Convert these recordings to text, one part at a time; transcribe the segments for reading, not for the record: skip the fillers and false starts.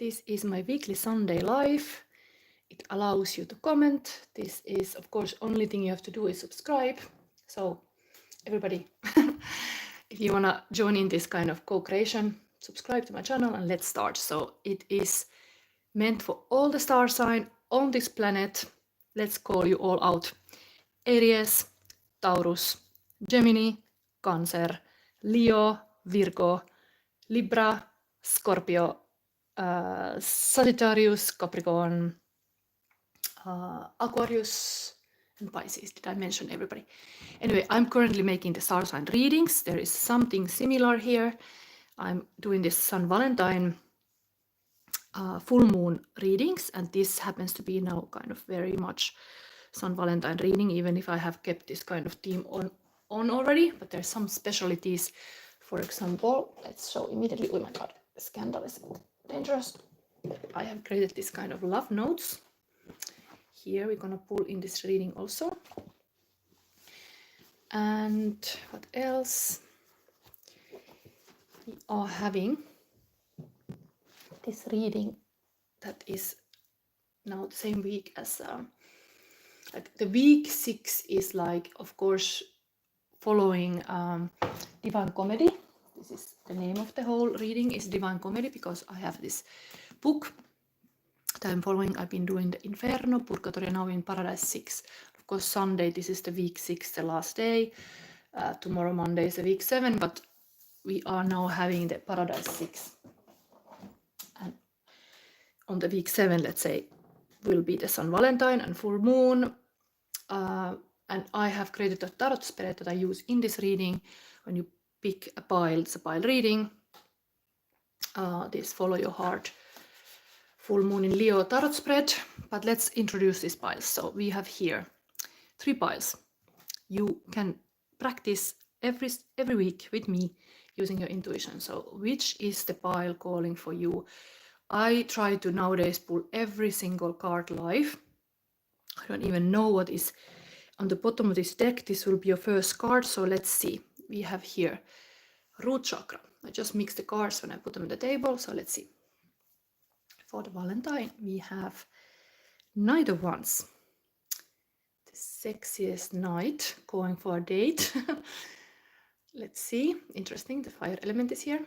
This is my weekly Sunday live. It allows you to comment. This is, of course, only thing you have to do is subscribe. So everybody, if you want to join in this kind of co-creation, subscribe to my channel and let's start. So it is meant for all the star sign on this planet. Let's call you all out. Aries, Taurus, Gemini, Cancer, Leo, Virgo, Libra, Scorpio, Sagittarius, Capricorn, Aquarius, and Pisces. Did I mention everybody? Anyway, I'm currently making the star sign readings. There is something similar here. I'm doing this s.valentine full moon readings, and this happens to be now kind of very much s.valentine reading, even if I have kept this kind of theme on already, but there's some specialties. For example, let's show immediately. Oh my god, scandal is dangerous. I have created this kind of love notes. Here we're gonna pull in this reading also. And what else? We are having this reading that is now the same week as like the week 6 is like, of course, following Divine Comedy. This is the name of the whole reading is Divine Comedy because I have this book that I'm following. I've been doing the Inferno, Purgatory, now in Paradise 6. Of course, Sunday, this is the week 6, the last day. Tomorrow, Monday, is the week 7, but we are now having the Paradise 6. And on the week 7, let's say, will be the s.valentine and full moon. And I have created a tarot spread that I use in this reading. When you pick a pile, it's a pile reading. This Follow Your Heart full moon in Leo tarot spread. But let's introduce these piles. So we have here 3 piles. You can practice every week with me using your intuition. So which is the pile calling for you? I try to nowadays pull every single card live. I don't even know what is on the bottom of this deck. This will be your first card, so let's see. We have here root chakra. I just mix the cards when I put them on the table, so let's see. For the Valentine, we have Knight of Wands. The sexiest knight going for a date. Let's see. Interesting, the fire element is here.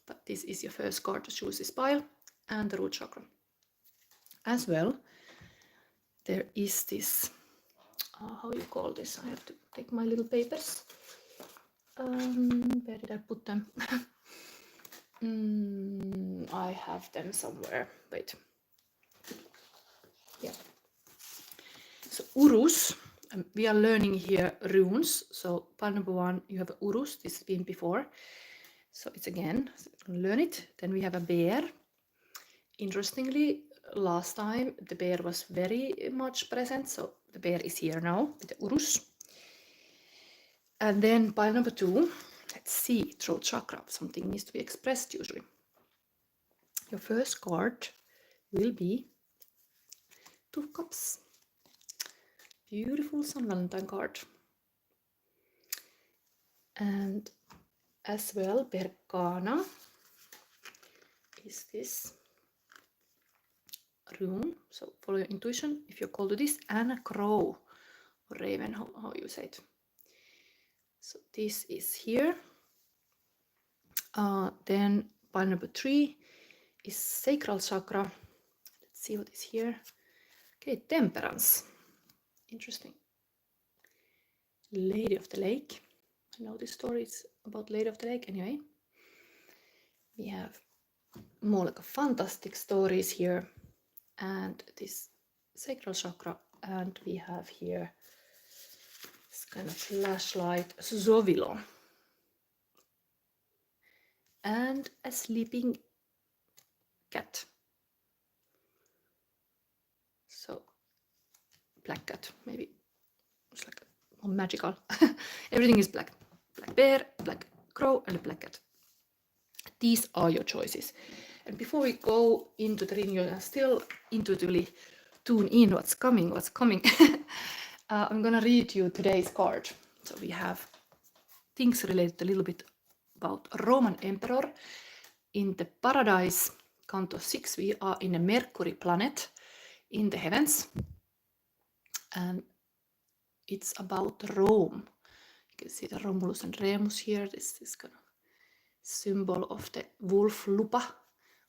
But this is your first card to choose this pile. And the root chakra. As well, there is this, how you call this? I have to take my little papers. Where did I put them? I have them somewhere. Wait. Yeah. So Uruz, we are learning here runes. So pile number 1, you have Uruz. This has been before. So it's again, learn it. Then we have a bear. Interestingly, last time the bear was very much present, so the bear is here now with the Uruz. And then pile number 2, let's see, throat chakra, something needs to be expressed usually. Your first card will be 2 of Cups. Beautiful s.valentine card. And as well, Berkana is this rune, so follow your intuition if you're called to this, and a crow or raven, how you say it. So this is here. Then pile number 3 is sacral chakra. Let's see what is here. Okay, temperance. Interesting. Lady of the Lake. I know this story is about Lady of the Lake. Anyway, we have more like a fantastic stories here. And this sacral chakra, and we have here this kind of flashlight, Sowilo, and a sleeping cat. So black cat, maybe it's like more magical. Everything is black. Black bear, black crow, and a black cat. These are your choices. And before we go into the reading, you can still intuitively tune in what's coming. I'm gonna read you today's card. So we have things related a little bit about Roman emperor in the Paradise Canto 6, we are in a Mercury planet in the heavens, and it's about Rome. You can see the Romulus and Remus here. This is kind of symbol of the wolf lupa.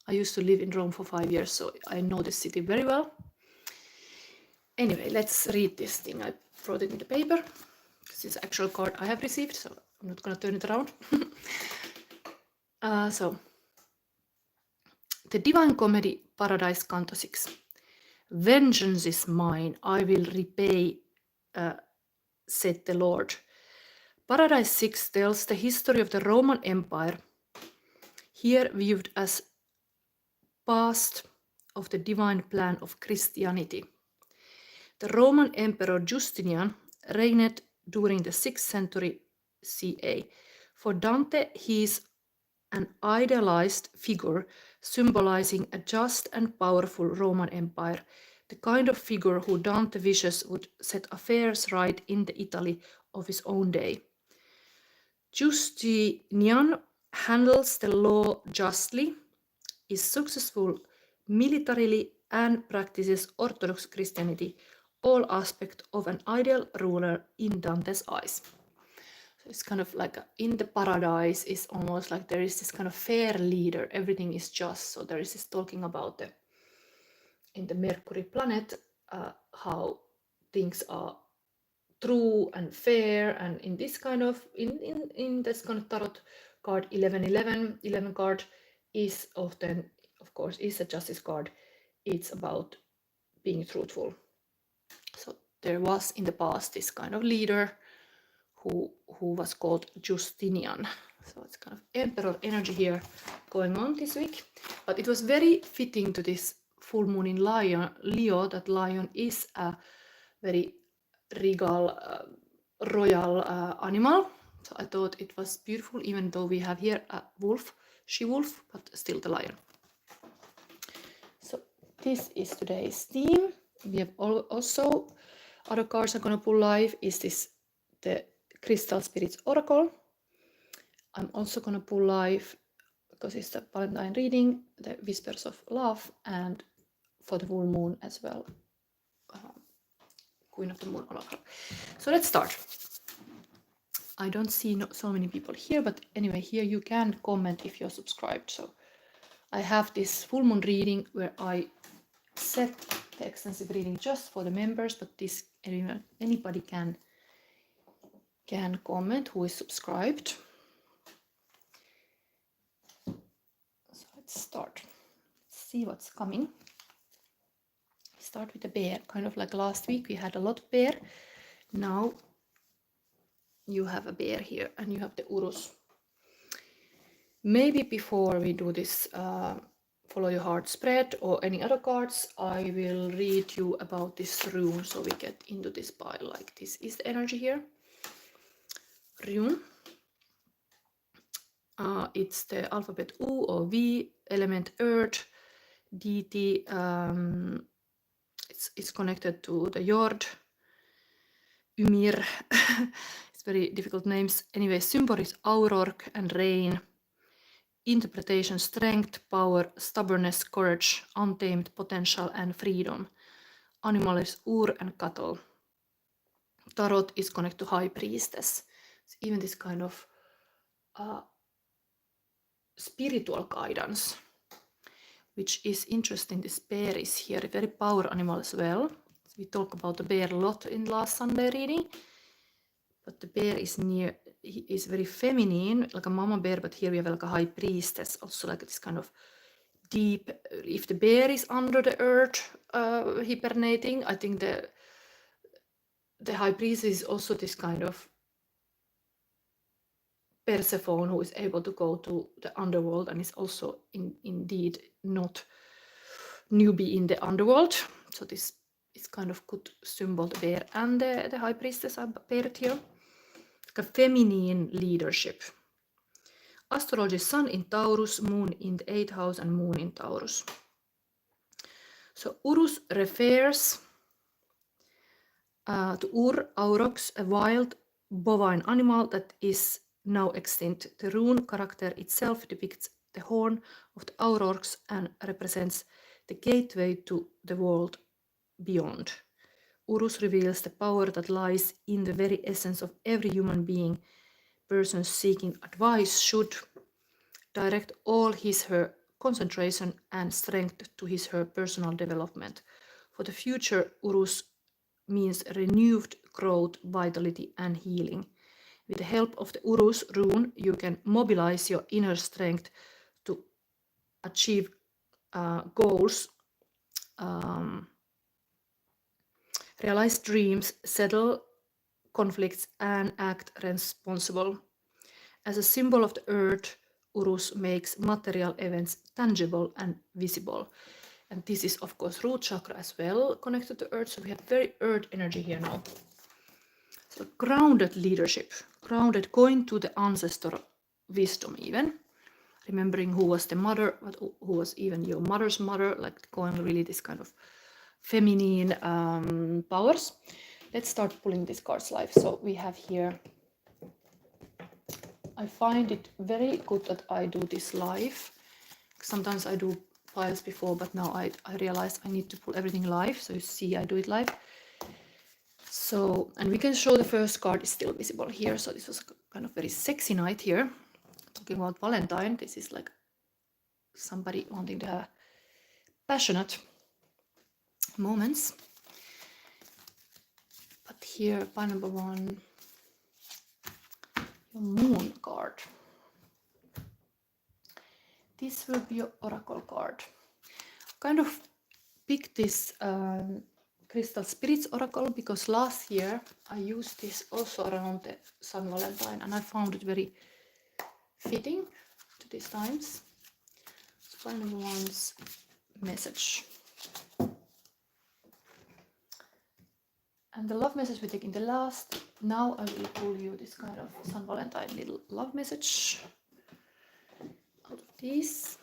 I used to live in Rome for 5 years, so I know the city very well. Anyway, let's read this thing. I wrote it in the paper. This is the actual card I have received, so I'm not going to turn it around. So, the Divine Comedy, Paradise, Canto 6. Vengeance is mine, I will repay, said the Lord. Paradise 6 tells the history of the Roman Empire, here viewed as past of the divine plan of Christianity. The Roman Emperor Justinian reigned during the 6th century CA. For Dante, he is an idealized figure symbolizing a just and powerful Roman Empire, the kind of figure who Dante wishes would set affairs right in the Italy of his own day. Justinian handles the law justly, is successful militarily, and practices Orthodox Christianity, all aspects of an ideal ruler in Dante's eyes. So it's kind of like in the paradise is almost like there is this kind of fair leader, everything is just. So there is this talking about in the Mercury planet, how things are true and fair, and in this kind of in this kind of tarot card 11 card is often, of course, is a justice card. It's about being truthful. So there was in the past this kind of leader who was called Justinian. So it's kind of emperor energy here going on this week, but it was very fitting to this full moon in Leo, that lion is a very regal, royal animal. So I thought it was beautiful, even though we have here a wolf, she-wolf, but still the lion. So this is today's theme. We have also other cards I'm going to pull live. Is this the Crystal Spirits Oracle? I'm also going to pull live, because it's the Valentine reading, the Whispers of Love, and for the full moon as well, Queen of the Moon Oracle. So let's start. I don't see so many people here, but anyway, here you can comment if you're subscribed. So I have this full moon reading where I set the extensive reading just for the members, but this anybody can comment who is subscribed. So let's start. Let's see what's coming. Start with the bear, kind of like last week we had a lot of bear. Now you have a bear here, and you have the Uruz. Maybe before we do this follow your heart spread or any other cards, I will read you about this rune, so we get into this pile. Like, this is the energy here. Rune. It's the alphabet U or V, element earth, deity. It's connected to the Jord, Ymir. It's very difficult names. Anyway, symbol is aurork and rain. Interpretation, strength, power, stubbornness, courage, untamed potential, and freedom. Animal is Ur and cattle. Tarot is connected to High Priestess. It's even this kind of spiritual guidance, which is interesting. This bear is here, a very power animal as well. We talk about the bear a lot in last Sunday reading, but the bear is he is very feminine, like a mama bear, but here we have like a high priestess, also like this kind of deep. If the bear is under the earth hibernating, I think the high priest is also this kind of Persephone who is able to go to the underworld and is also indeed not newbie in the underworld. So this is kind of good symbol, the bear and the high priestess are paired here. Like a feminine leadership. Astrology, sun in Taurus, moon in the 8th house, and moon in Taurus. So Uruz refers to Ur aurochs, a wild bovine animal that is now extinct. The rune character itself depicts the horn of the aurochs and represents the gateway to the world beyond. Uruz reveals the power that lies in the very essence of every human being. Persons seeking advice should direct all his/her concentration and strength to his/her personal development. For the future, Uruz means renewed growth, vitality, and healing. With the help of the Uruz rune, you can mobilize your inner strength to achieve goals, realize dreams, settle conflicts, and act responsible. As a symbol of the earth, Uruz makes material events tangible and visible. And this is, of course, root chakra as well, connected to earth. So we have very earth energy here now. So grounded leadership, grounded, going to the ancestor wisdom even. Remembering who was the mother, but who was even your mother's mother, like going really this kind of feminine powers. Let's start pulling these cards live. So we have here, I find it very good that I do this live. Sometimes I do files before, but now I realized I need to pull everything live. So you see I do it live. So, and we can show the first card is still visible here. So this was kind of very sexy night here. Talking about Valentine, this is like somebody wanting to have passionate moments. But here, pile number one, your moon card. This will be your oracle card. Kind of picked this Crystal Spirits Oracle because last year I used this also around the S.valentine and I found it very fitting to these times. So pile number one's message. And the love message we take in the last. Now I will pull you this kind of S.valentine little love message out of these.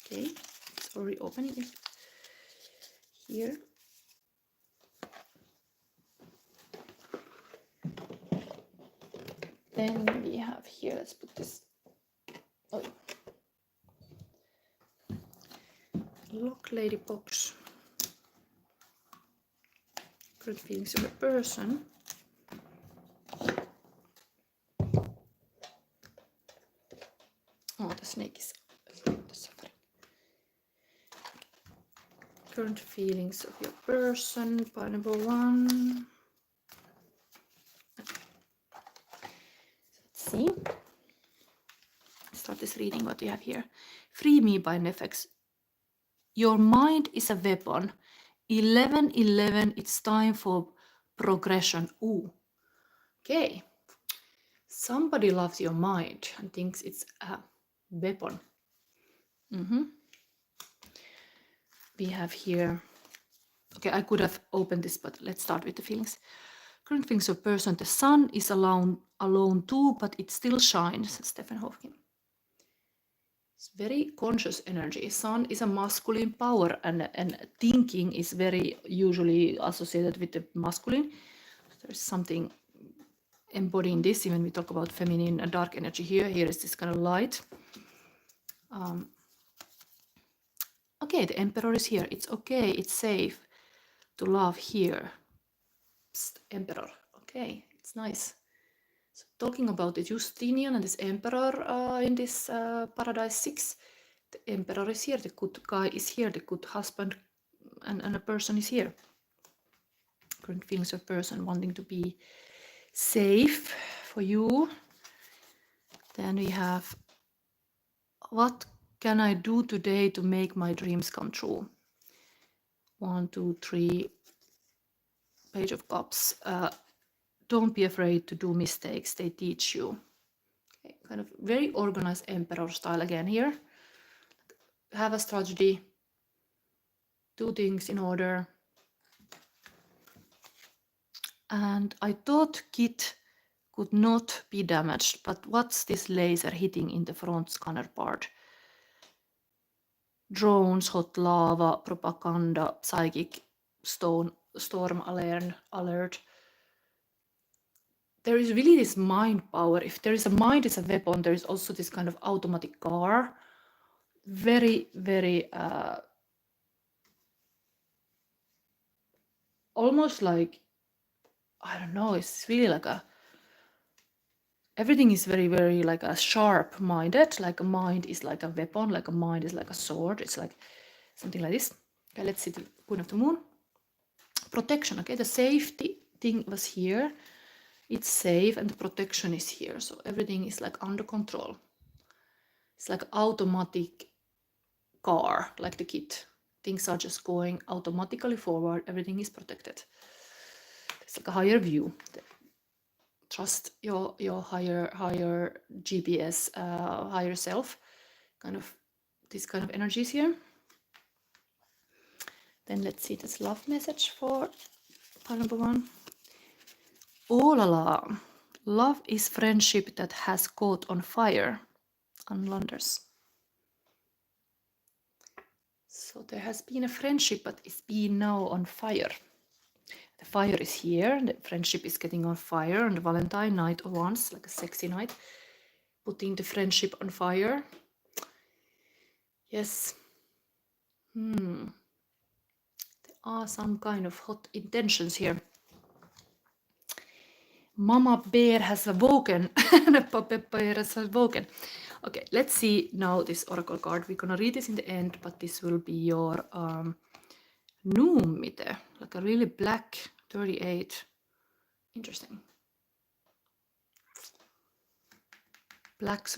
Okay, it's already opening it here. Then we have here, let's put this, oh, lock lady box. Current feelings of a person. Oh, the snake is suffering. Current feelings of your person, pile number one. Let's see. Start this reading what we have here. Free me by Nefex. Your mind is a weapon. 11:11, it's time for progression. Ooh. Okay. Somebody loves your mind and thinks it's a weapon. We have here, okay, I could have opened this, but let's start with the feelings. Current feelings of person, the sun is alone too, but it still shines, Stephen Hawking. It's very conscious energy. Sun is a masculine power and thinking is very usually associated with the masculine. There's something embodying this, even we talk about feminine and dark energy here. Here is this kind of light. Okay, the Emperor is here. It's okay, it's safe to love here. Psst, Emperor. Okay, it's nice. So talking about the Justinian and this Emperor in this Paradise 6, the Emperor is here, the good guy is here, the good husband and a person is here. Current feelings of person wanting to be safe for you. Then we have, what can I do today to make my dreams come true? 1, 2, 3, Page of Cups. Don't be afraid to do mistakes, they teach you. Okay, kind of very organized Emperor style again here. Have a strategy, do things in order. And I thought Kit could not be damaged, but what's this laser hitting in the front scanner part? Drones, hot lava, propaganda, psychic, storm alert. there is really this mind power. If there is a mind, it's a weapon. There is also this kind of automatic car. Very, very, almost like, I don't know, it's really like a, everything is very, very like a sharp-minded, like a mind is like a weapon, like a mind is like a sword. It's like something like this. Okay, let's see the Queen of the Moon. Protection, okay, the safety thing was here. It's safe and the protection is here. So everything is like under control. It's like automatic car, like the kit. Things are just going automatically forward. Everything is protected. It's like a higher view. Trust your higher GPS, higher self. Kind of this kind of energies here. Then let's see this love message for pile number 1. Oh la la. Love is friendship that has caught on fire. Unlanders. So there has been a friendship, but it's been now on fire. The fire is here, the friendship is getting on fire on the Valentine night of Wands, like a sexy night, putting the friendship on fire. Yes. There are some kind of hot intentions here. Mama Bear has awoken. Papa Bear has awoken. Okay, let's see now this oracle card. We're gonna read this in the end, but this will be your Nuumite, like a really black 38. Interesting. Black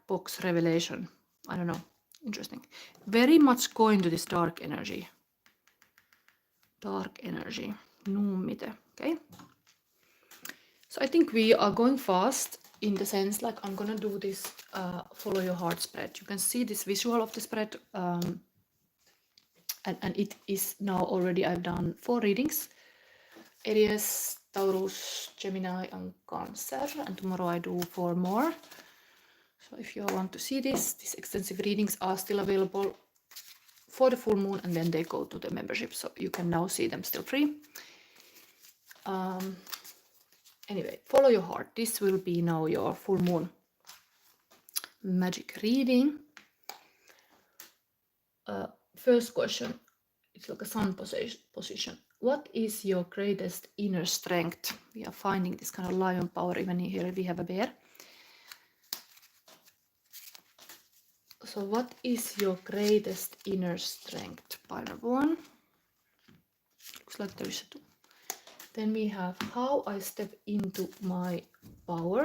box revelation. I don't know. Interesting. Very much going to this dark energy. Dark energy. Nuumite. Okay. So I think we are going fast in the sense like I'm gonna do this follow your heart spread. You can see this visual of the spread, and it is now already, I've done 4 readings. Aries, Taurus, Gemini and Cancer, and tomorrow I do 4 more. So if you want to see this, these extensive readings are still available for the full moon, and then they go to the membership, so you can now see them still free. Anyway, follow your heart. This will be now your full moon magic reading. First question, it's like a sun position. What is your greatest inner strength? We are finding this kind of lion power. Even here we have a bear. So what is your greatest inner strength? Pile number 1. Looks like there is a 2. Then we have how I step into my power.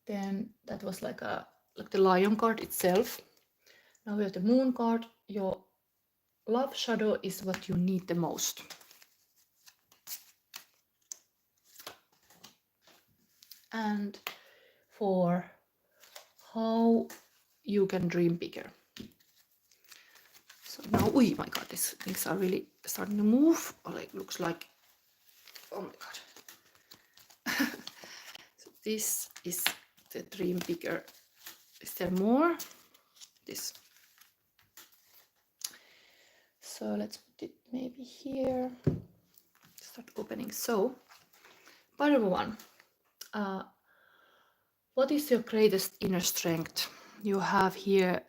Then that was like the lion card itself. Now we have the moon card. Your love shadow is what you need the most. And for how you can dream bigger. So now, oh my god, these things are really starting to move. Or like looks like, oh my god. So this is the dream bigger. Is there more? This. So let's put it maybe here. Start opening. So, part number 1. What is your greatest inner strength? You have here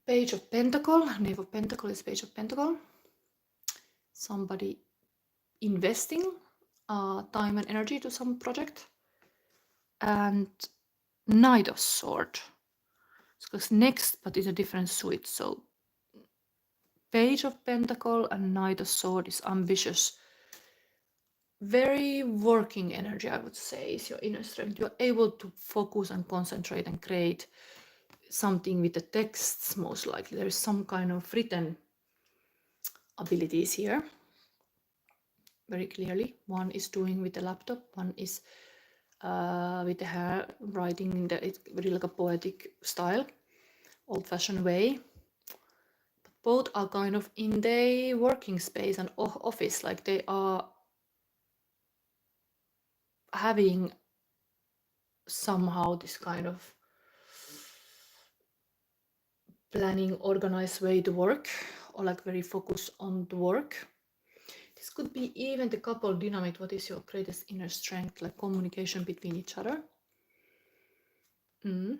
Page of Pentacle. Knave of Pentacle is Page of Pentacle. Somebody investing time and energy to some project. And Knight of Sword. It's next, but it's a different suite. So Page of Pentacle and Knight of Sword is ambitious. Very working energy, I would say, is your inner strength. You're able to focus and concentrate and create something with the texts, most likely. There is some kind of written abilities here. Very clearly. One is doing with the laptop, one is with the hair, writing in the, it's very like a poetic style, old-fashioned way. But both are kind of in their working space and office, like they are having somehow this kind of planning, organized way to work, or like very focused on the work. This could be even the couple dynamic. What is your greatest inner strength? Like communication between each other. Let's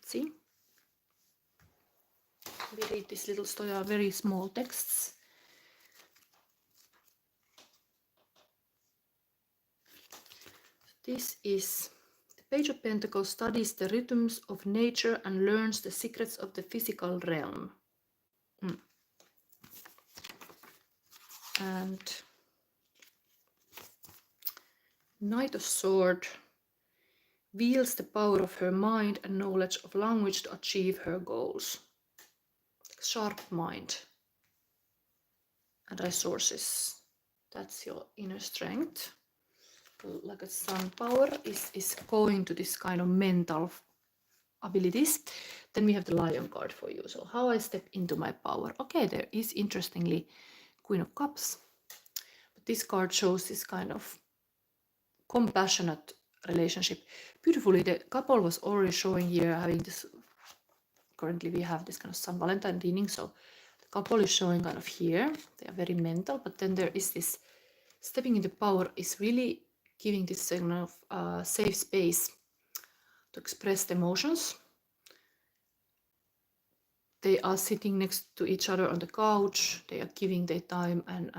see. We read this little story, very small texts. This is the Page of Pentacles studies the rhythms of nature and learns the secrets of the physical realm. And Knight of Sword wields the power of her mind and knowledge of language to achieve her goals. Sharp mind and resources. That's your inner strength. Like a sun power is going to this kind of mental abilities. Then we have the Lion card for you. So how I step into my power. Okay, there is interestingly Queen of Cups. But this card shows this kind of compassionate relationship. Beautifully, the couple was already showing here having this. Currently we have this kind of s.valentine reading. So the couple is showing kind of here. They are very mental. But then there is this stepping into power is really giving this kind of safe space to express the emotions. They are sitting next to each other on the couch. They are giving their time and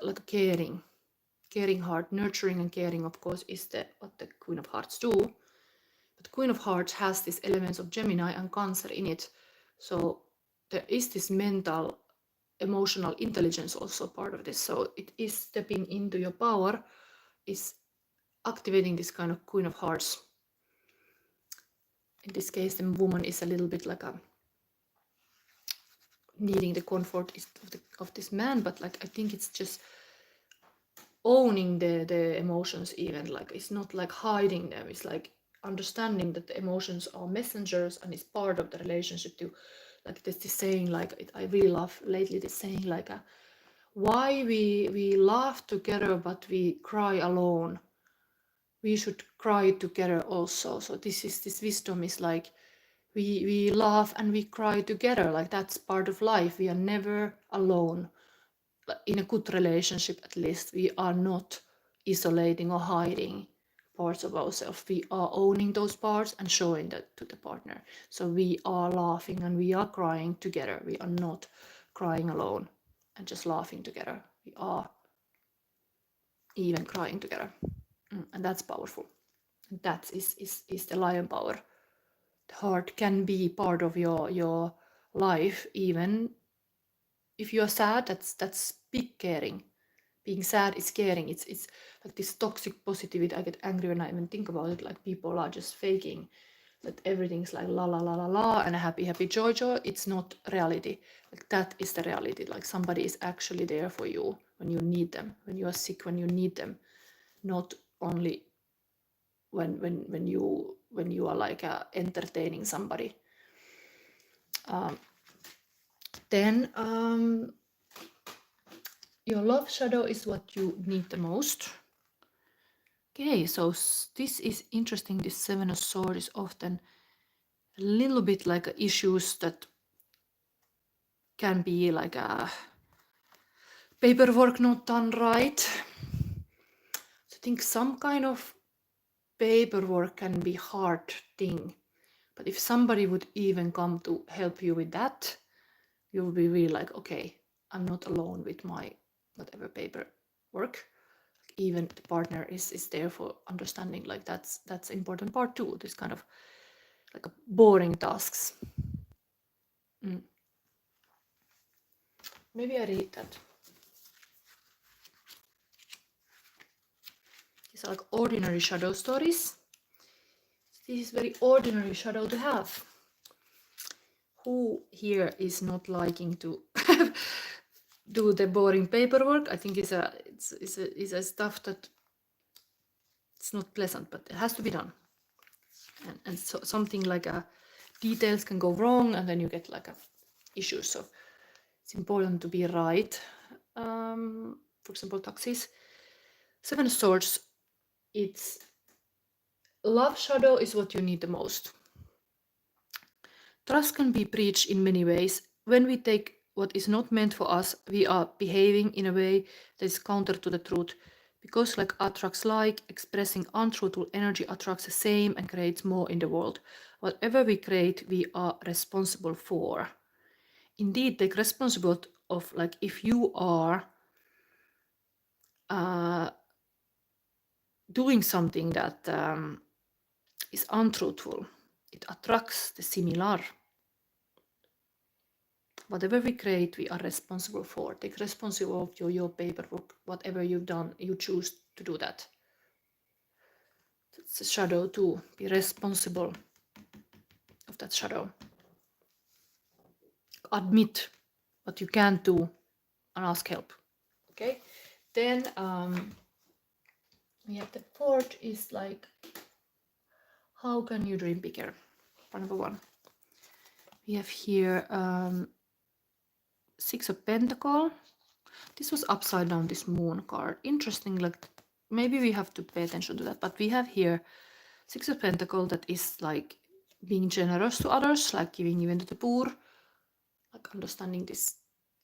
like a caring heart, nurturing and caring. Of course, is what the Queen of Hearts do. But Queen of Hearts has these elements of Gemini and Cancer in it. So there is this mental, emotional intelligence also part of this. So it is stepping into your power, is activating this kind of Queen of Hearts. In this case, the woman is a little bit like a needing the comfort of this man, but like I think it's just owning the emotions. Even like it's not like hiding them. It's like understanding that the emotions are messengers and it's part of the relationship too. Like there's this saying, like I really love lately this saying, like why we laugh together but we cry alone. We should cry together also. So this wisdom is like we laugh and we cry together. Like that's part of life. We are never alone. In a good relationship, at least, we are not isolating or hiding parts of ourselves. We are owning those parts and showing that to the partner. So we are laughing and we are crying together. We are not crying alone and just laughing together. We are even crying together. And that's powerful. That is the lion power. The heart can be part of your life, even if you are sad. That's big caring. Being sad is caring. It's like this toxic positivity. I get angry when I even think about it. Like people are just faking that everything's like la la la la la and a happy joy. It's not reality. Like that is the reality. Like somebody is actually there for you when you need them, when you are sick, when you need them, not only when you are like entertaining somebody. Then your love shadow is what you need the most. Okay, so this is interesting. This Seven of Swords is often a little bit like issues that can be like a paperwork not done right. So I think some kind of paperwork can be hard thing. But if somebody would even come to help you with that, you will be really like, okay, I'm not alone with my whatever paperwork. Even the partner is there for understanding. Like that's important part too. This kind of like boring tasks. Maybe I read that. These are like ordinary shadow stories. This is very ordinary shadow to have. Who here is not liking to do the boring paperwork? I think it's a stuff that it's not pleasant, but it has to be done. And so something like details can go wrong, and then you get like issues. So it's important to be right. For example, taxes. Seven of Swords. It's love shadow is what you need the most. Trust can be preached in many ways. When we take what is not meant for us, we are behaving in a way that is counter to the truth. Because like attracts like, expressing untruthful energy attracts the same and creates more in the world. Whatever we create, we are responsible for. Indeed, take responsibility of like if you are doing something that is untruthful, it attracts the similar. Whatever we create, we are responsible for. Take responsibility of your paperwork, whatever you've done, you choose to do that. It's a shadow too. Be responsible of that shadow. Admit what you can't do and ask help. Okay. Then we have the fourth is like, how can you dream bigger? Number one. We have here Six of Pentacles. This was upside down, this moon card. Interesting, like maybe we have to pay attention to that. But we have here Six of Pentacles that is like being generous to others, like giving even to the poor, like understanding this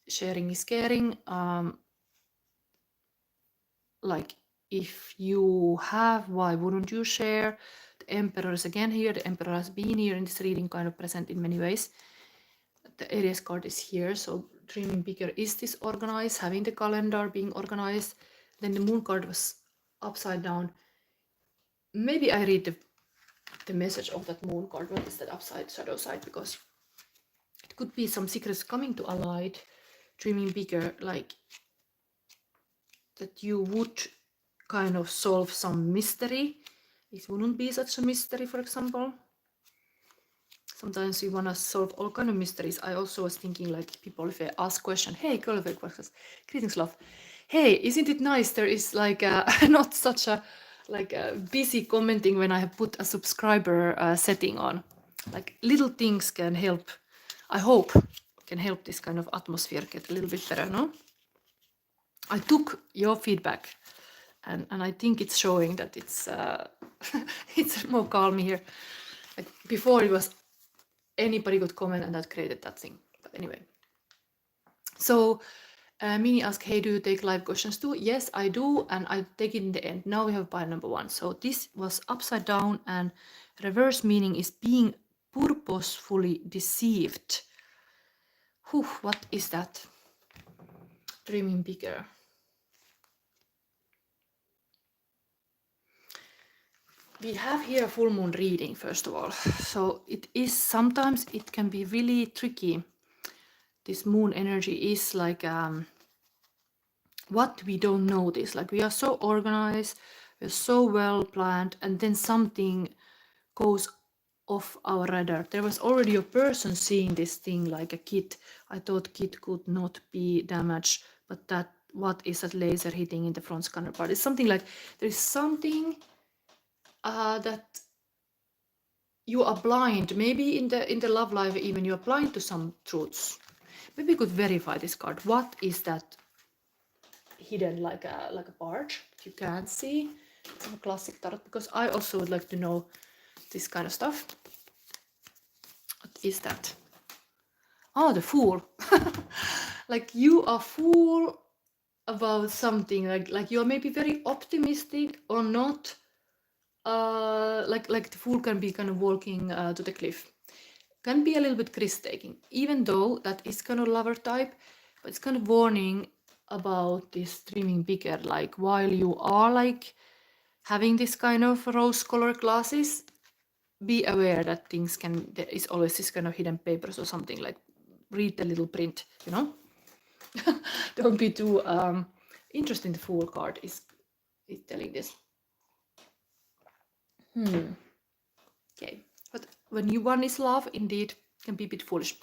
sharing is caring. Like if you have, why wouldn't you share? The Emperor is again here. The Emperor has been here in this reading, kind of present in many ways. The Aries card is here, so dreaming bigger is this organized, having the calendar being organized. Then the moon card was upside down. Maybe I read the message of that moon card. What is that upside shadow side? Because it could be some secrets coming to a light. Dreaming bigger, like that you would kind of solve some mystery. It wouldn't be such a mystery, for example. Sometimes we want to solve all kind of mysteries. I also was thinking like people, if they ask question, hey, questions, greetings, love. Hey, isn't it nice? There is like not such a like busy commenting when I have put a subscriber setting on. Like little things can help. I hope can help this kind of atmosphere get a little bit better. No, I took your feedback, and I think it's showing that it's it's more calm here. Like before, it was anybody could comment and that created that thing. But anyway, so Mini asked, hey, do you take live questions too? Yes, I do, and I take it in the end. Now we have pile number one. So this was upside down, and reverse meaning is being purposefully deceived. Whew, what is that? Dreaming bigger. We have here a full moon reading, first of all. So it is sometimes it can be really tricky. This moon energy is like what we don't notice. Like we are so organized, we're so well planned, and then something goes off our radar. There was already a person seeing this thing like a kit. I thought kit could not be damaged, but that what is that laser hitting in the front scanner part? It's something like there is something that you are blind. Maybe in the love life even you are blind to some truths. Maybe we could verify this card. What is that hidden like a part you can't see? It's a classic tarot, because I also would like to know this kind of stuff. What is that? Oh, the Fool. Like you are fool about something, like you are maybe very optimistic or not. Like the Fool can be kind of walking to the cliff. Can be a little bit risk-taking, even though that is kind of lover type, but it's kind of warning about this dreaming bigger. Like while you are like having this kind of rose-colored glasses, be aware that things can, there is always this kind of hidden papers or something. Like read the little print, you know. Don't be too interesting. The Fool card is telling this. Okay, but when you one is love, indeed can be a bit foolish.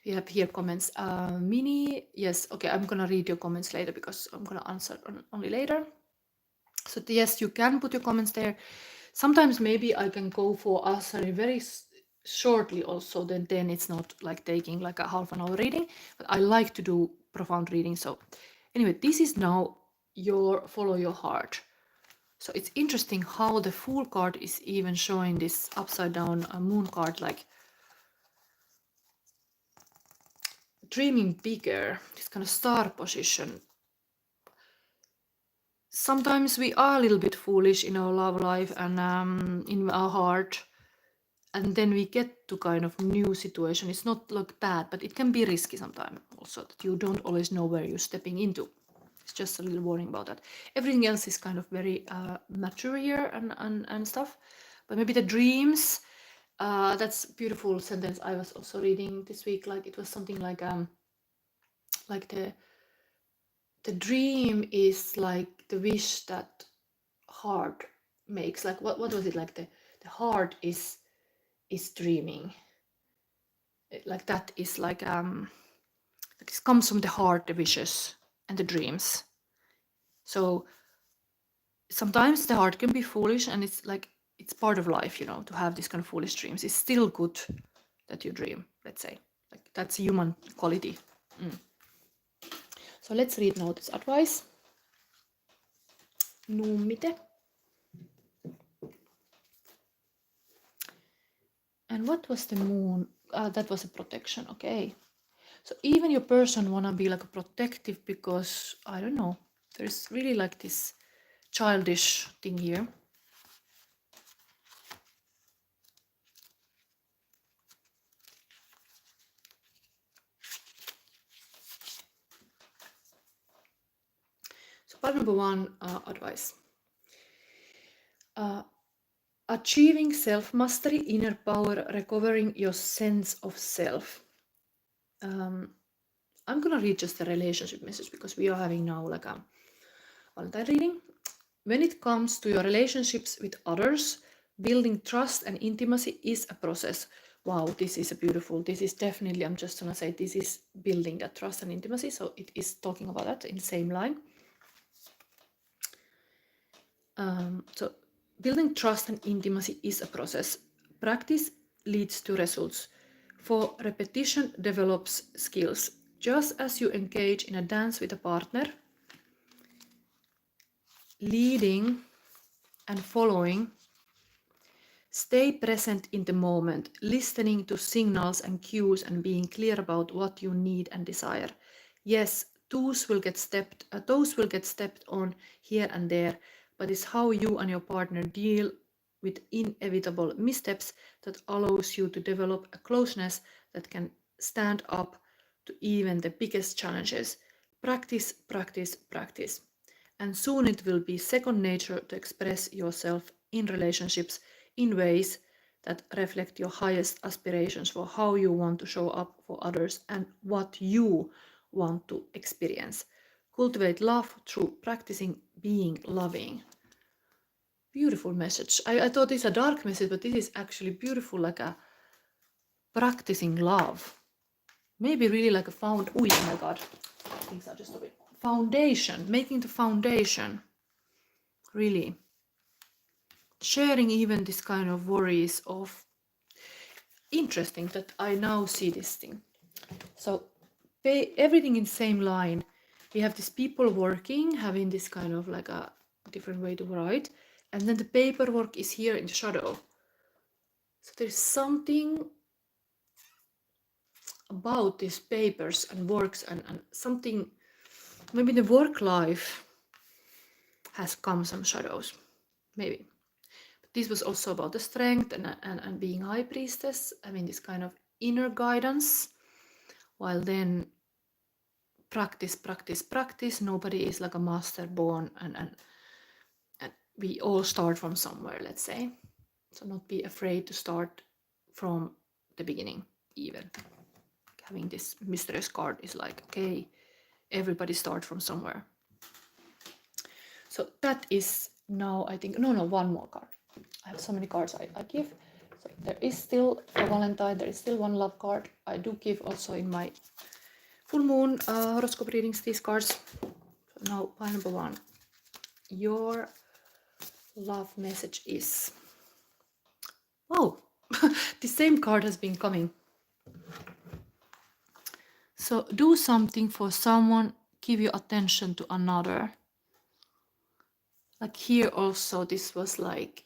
We have here comments. Mini, yes, okay, I'm gonna read your comments later because I'm gonna answer only later. So yes, you can put your comments there. Sometimes maybe I can go for answering very shortly also, then it's not like taking like a half an hour reading, but I like to do profound reading. So anyway, this is now your follow your heart. So it's interesting how the Fool card is even showing this upside down moon card. Like dreaming bigger, this kind of star position. Sometimes we are a little bit foolish in our love life and in our heart, and then we get to kind of new situation. It's not like bad, but it can be risky sometimes also, that you don't always know where you're stepping into. It's just a little warning about that. Everything else is kind of very mature here and stuff, but maybe the dreams, that's a beautiful sentence I was also reading this week. Like it was something like the dream is like the wish that heart makes. Like what was it, like the heart is dreaming. Like that is like it comes from the heart, the wishes and the dreams. So sometimes the heart can be foolish, and it's like it's part of life, you know, to have these kind of foolish dreams. It's still good that you dream, let's say. Like that's a human quality. So let's read now this advice. Numite. And what was the moon? That was a protection, okay. So even your person wanna be like a protective because, I don't know, there's really like this childish thing here. So part number one, advice. Achieving self-mastery, inner power, recovering your sense of self. I'm gonna read just the relationship message because we are having now like a Valentine reading. When it comes to your relationships with others, building trust and intimacy is a process. Wow, this is a beautiful, this is definitely, I'm just gonna say, this is building that trust and intimacy. So it is talking about that in the same line. So building trust and intimacy is a process. Practice leads to results. For repetition develops skills. Just as you engage in a dance with a partner, leading and following, stay present in the moment, listening to signals and cues and being clear about what you need and desire. Yes, toes will get stepped on here and there, but it's how you and your partner deal with inevitable missteps that allows you to develop a closeness that can stand up to even the biggest challenges. Practice, practice, practice. And soon it will be second nature to express yourself in relationships in ways that reflect your highest aspirations for how you want to show up for others and what you want to experience. Cultivate love through practicing being loving. Beautiful message. I thought it's a dark message, but this is actually beautiful, like a practicing love. Maybe really like a oh my god, things are just a bit. Foundation, making the foundation. Really. Sharing even this kind of worries of interesting that I now see this thing. So everything in same line. We have these people working, having this kind of like a different way to write, and then the paperwork is here in the shadow. So there's something about these papers and works and something, maybe the work life has come some shadows, maybe. But this was also about the strength and being high priestess, having this kind of inner guidance, while then practice, practice, practice. Nobody is like a master born, and we all start from somewhere, let's say. So not be afraid to start from the beginning. Even having this mysterious card is like, okay, everybody start from somewhere. So that is now, I think, no, one more card. I have so many cards I give. So there is still a Valentine, there is still one love card. I do give also in my full moon horoscope readings these cards. So now pile number one. Your love message is, oh, the same card has been coming. So do something for someone, give your attention to another. Like here also, this was like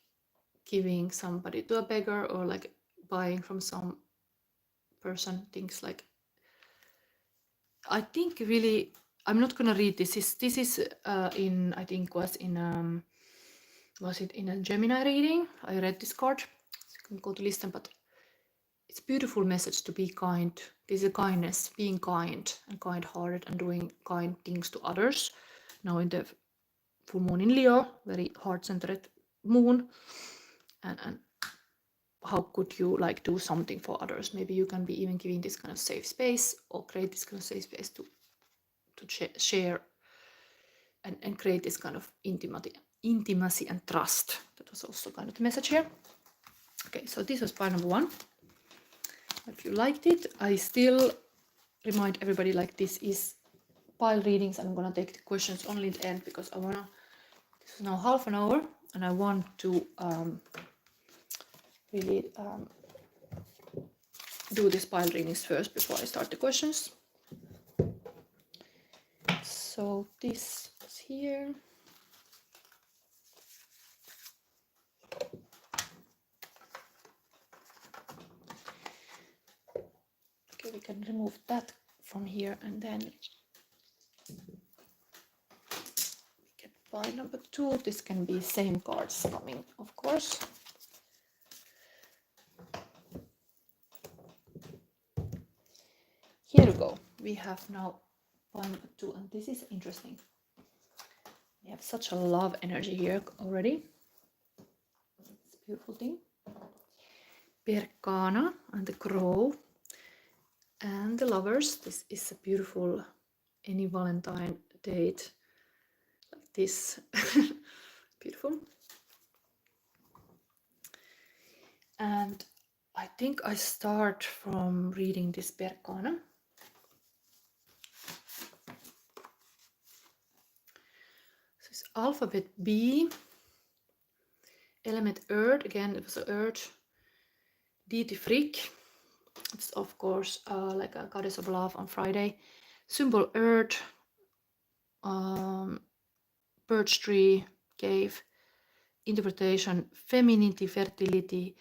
giving somebody to a beggar, or like buying from some person, things like I think really, I'm not gonna read this. This is in, I think was it in a Gemini reading? I read this card. So you can go to listen, but it's a beautiful message to be kind. This is a kindness, being kind and kind-hearted and doing kind things to others. Now in the full moon in Leo, very heart-centered moon, and how could you like do something for others? Maybe you can be even giving this kind of safe space or create this kind of safe space to share and create this kind of intimacy and trust. That was also kind of the message here. Okay, so this was pile number 1. If you liked it, I still remind everybody like this is pile readings. I'm gonna take the questions only at the end because I wanna, this is now half an hour and I want to really do this pile readings first before I start the questions. So this is here. Okay, we can remove that from here and then get pile number 2. This can be same cards coming, of course. Here we go. We have now pile number 2, and this is interesting. We have such a love energy here already. It's a beautiful thing. Berkana and the crow and the lovers. This is a beautiful any Valentine date like this. Beautiful. And I think I start from reading this Berkana. So it's alphabet B, element earth, again it was earth, deity Frick, it's of course like a goddess of love on Friday, symbol earth, birch tree, cave, interpretation, femininity, fertility,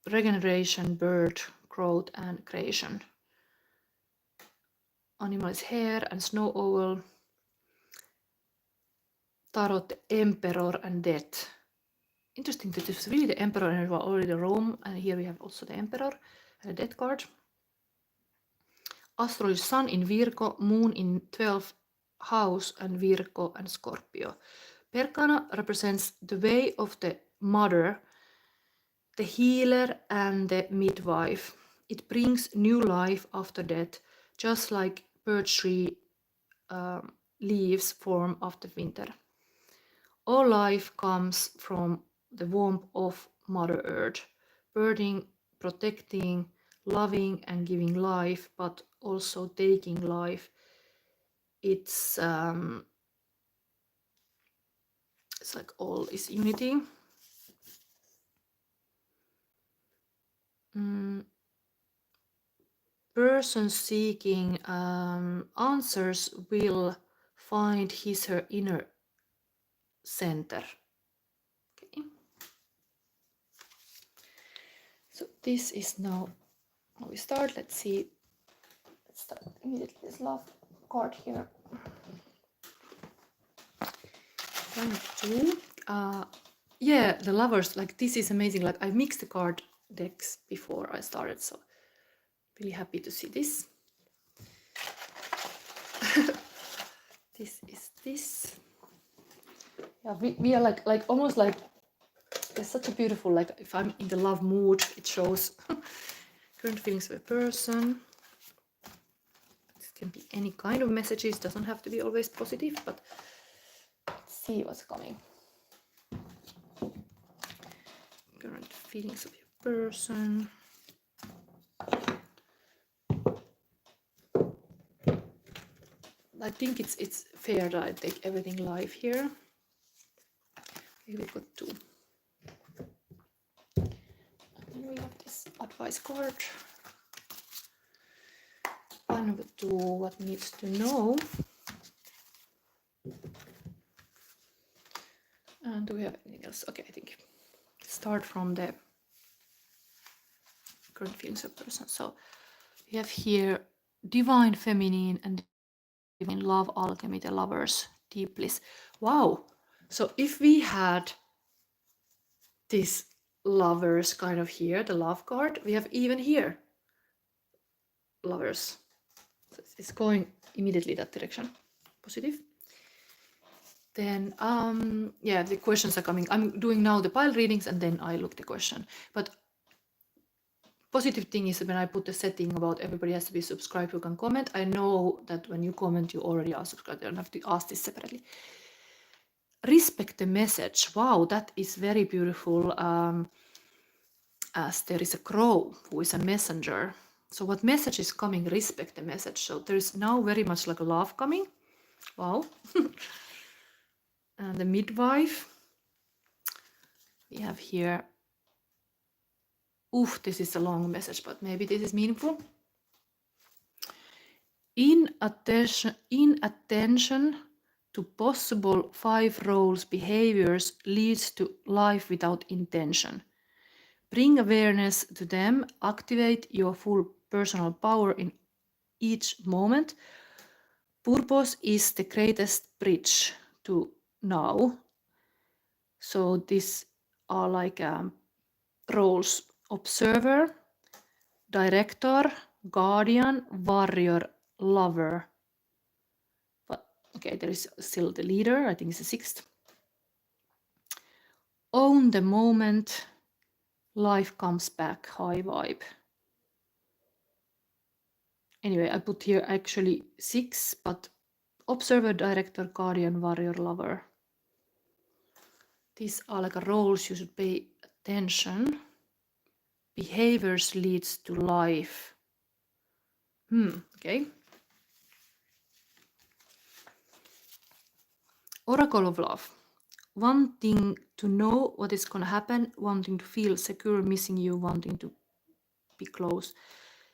regeneration, birth, growth and creation. Animal is hare and snow owl, tarot, the emperor and death. Interesting that this is really the emperor and already Rome, and here we have also the emperor and a death card. Astro is sun in Virgo, moon in 12th house and Virgo and Scorpio. Berkana represents the way of the mother, the healer and the midwife. It brings new life after death, just like birch tree leaves form after winter. All life comes from the warmth of Mother Earth, birthing, protecting, loving and giving life, but also taking life. It's like all is unity. Person seeking answers will find his/her inner center. Okay. So this is now how we start. Let's see. Let's start immediately this love card here. 1, 2. Yeah, the lovers, like this is amazing. Like I mixed the card decks before I started, so really happy to see this. This is this. Yeah, we are like almost like there's such a beautiful, like if I'm in the love mood, it shows current feelings of a person. This can be any kind of messages, doesn't have to be always positive, but let's see what's coming. Current feelings of your person. I think it's fair that I take everything live here. Okay, we got 2. And then we have this advice card. Pile number 2, what needs to know. And do we have anything else? Okay, I think start from the current feelings of person. So we have here divine feminine and divine love alchemy, the lovers, deep bliss. Wow. So if we had this lovers kind of here, the love card, we have even here lovers. So it's going immediately that direction. Positive. Then yeah, the questions are coming. I'm doing now the pile readings and then I look the question. But positive thing is that when I put the setting about everybody has to be subscribed who can comment, I know that when you comment you already are subscribed. I don't have to ask this separately. Respect the message. Wow, that is very beautiful. As there is a crow who is a messenger. So what message is coming? Respect the message. So there is now very much like a love coming. Wow. And the midwife. We have here. Oof, this is a long message, but maybe this is meaningful. Inattention to possible 5 roles behaviors leads to life without intention. Bring awareness to them, activate your full personal power in each moment. Purpose is the greatest bridge to now. So these are like roles: observer, director, guardian, warrior, lover. But okay, there is still the leader, I think it's the 6th. Own the moment, life comes back, high vibe. Anyway, I put here actually 6, but observer, director, guardian, warrior, lover. These are like roles you should pay attention. Behaviors leads to life. Okay. Oracle of love. Wanting to know what is going to happen, wanting to feel secure, missing you, wanting to be close,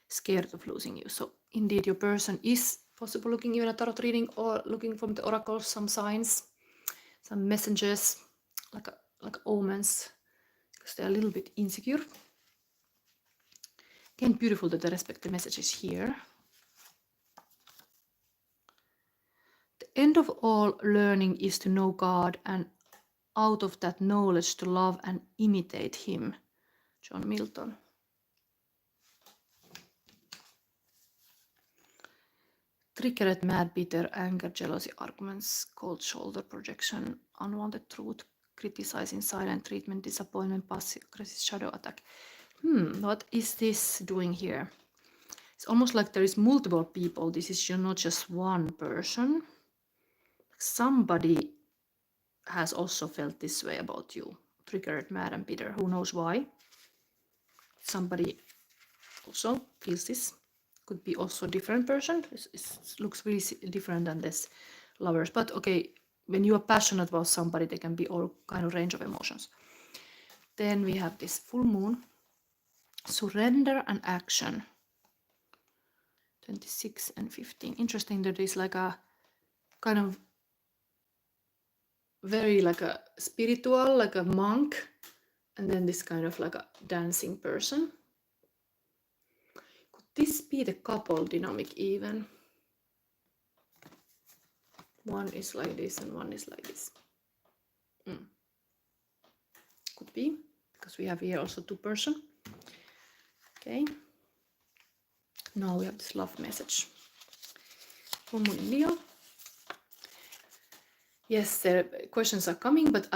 scared of losing you. So indeed your person is possible looking even at tarot reading or looking from the oracle, some signs, some messages, like omens, because they're a little bit insecure. Again, beautiful that they respect the messages here. The end of all learning is to know God, and out of that knowledge to love and imitate him. John Milton. Triggered, mad, bitter, anger, jealousy, arguments, cold shoulder projection, unwanted truth, criticizing, silent treatment, disappointment, passive aggressive shadow attack. What is this doing here? It's almost like there is multiple people. This is not just one person. Somebody has also felt this way about you. Triggered, mad, and bitter. Who knows why? Somebody also feels this. Could be also a different person. It looks really different than this lovers. But okay, when you are passionate about somebody, there can be all kind of range of emotions. Then we have this full moon. Surrender and action. 26 and 15. Interesting that it's like a kind of very like a spiritual, like a monk, and then this kind of like a dancing person. Could this be the couple dynamic even? One is like this and one is like this. Could be, because we have here also 2 person. Okay. Now we have this love message. Full moon in Leo. Yes, the questions are coming, but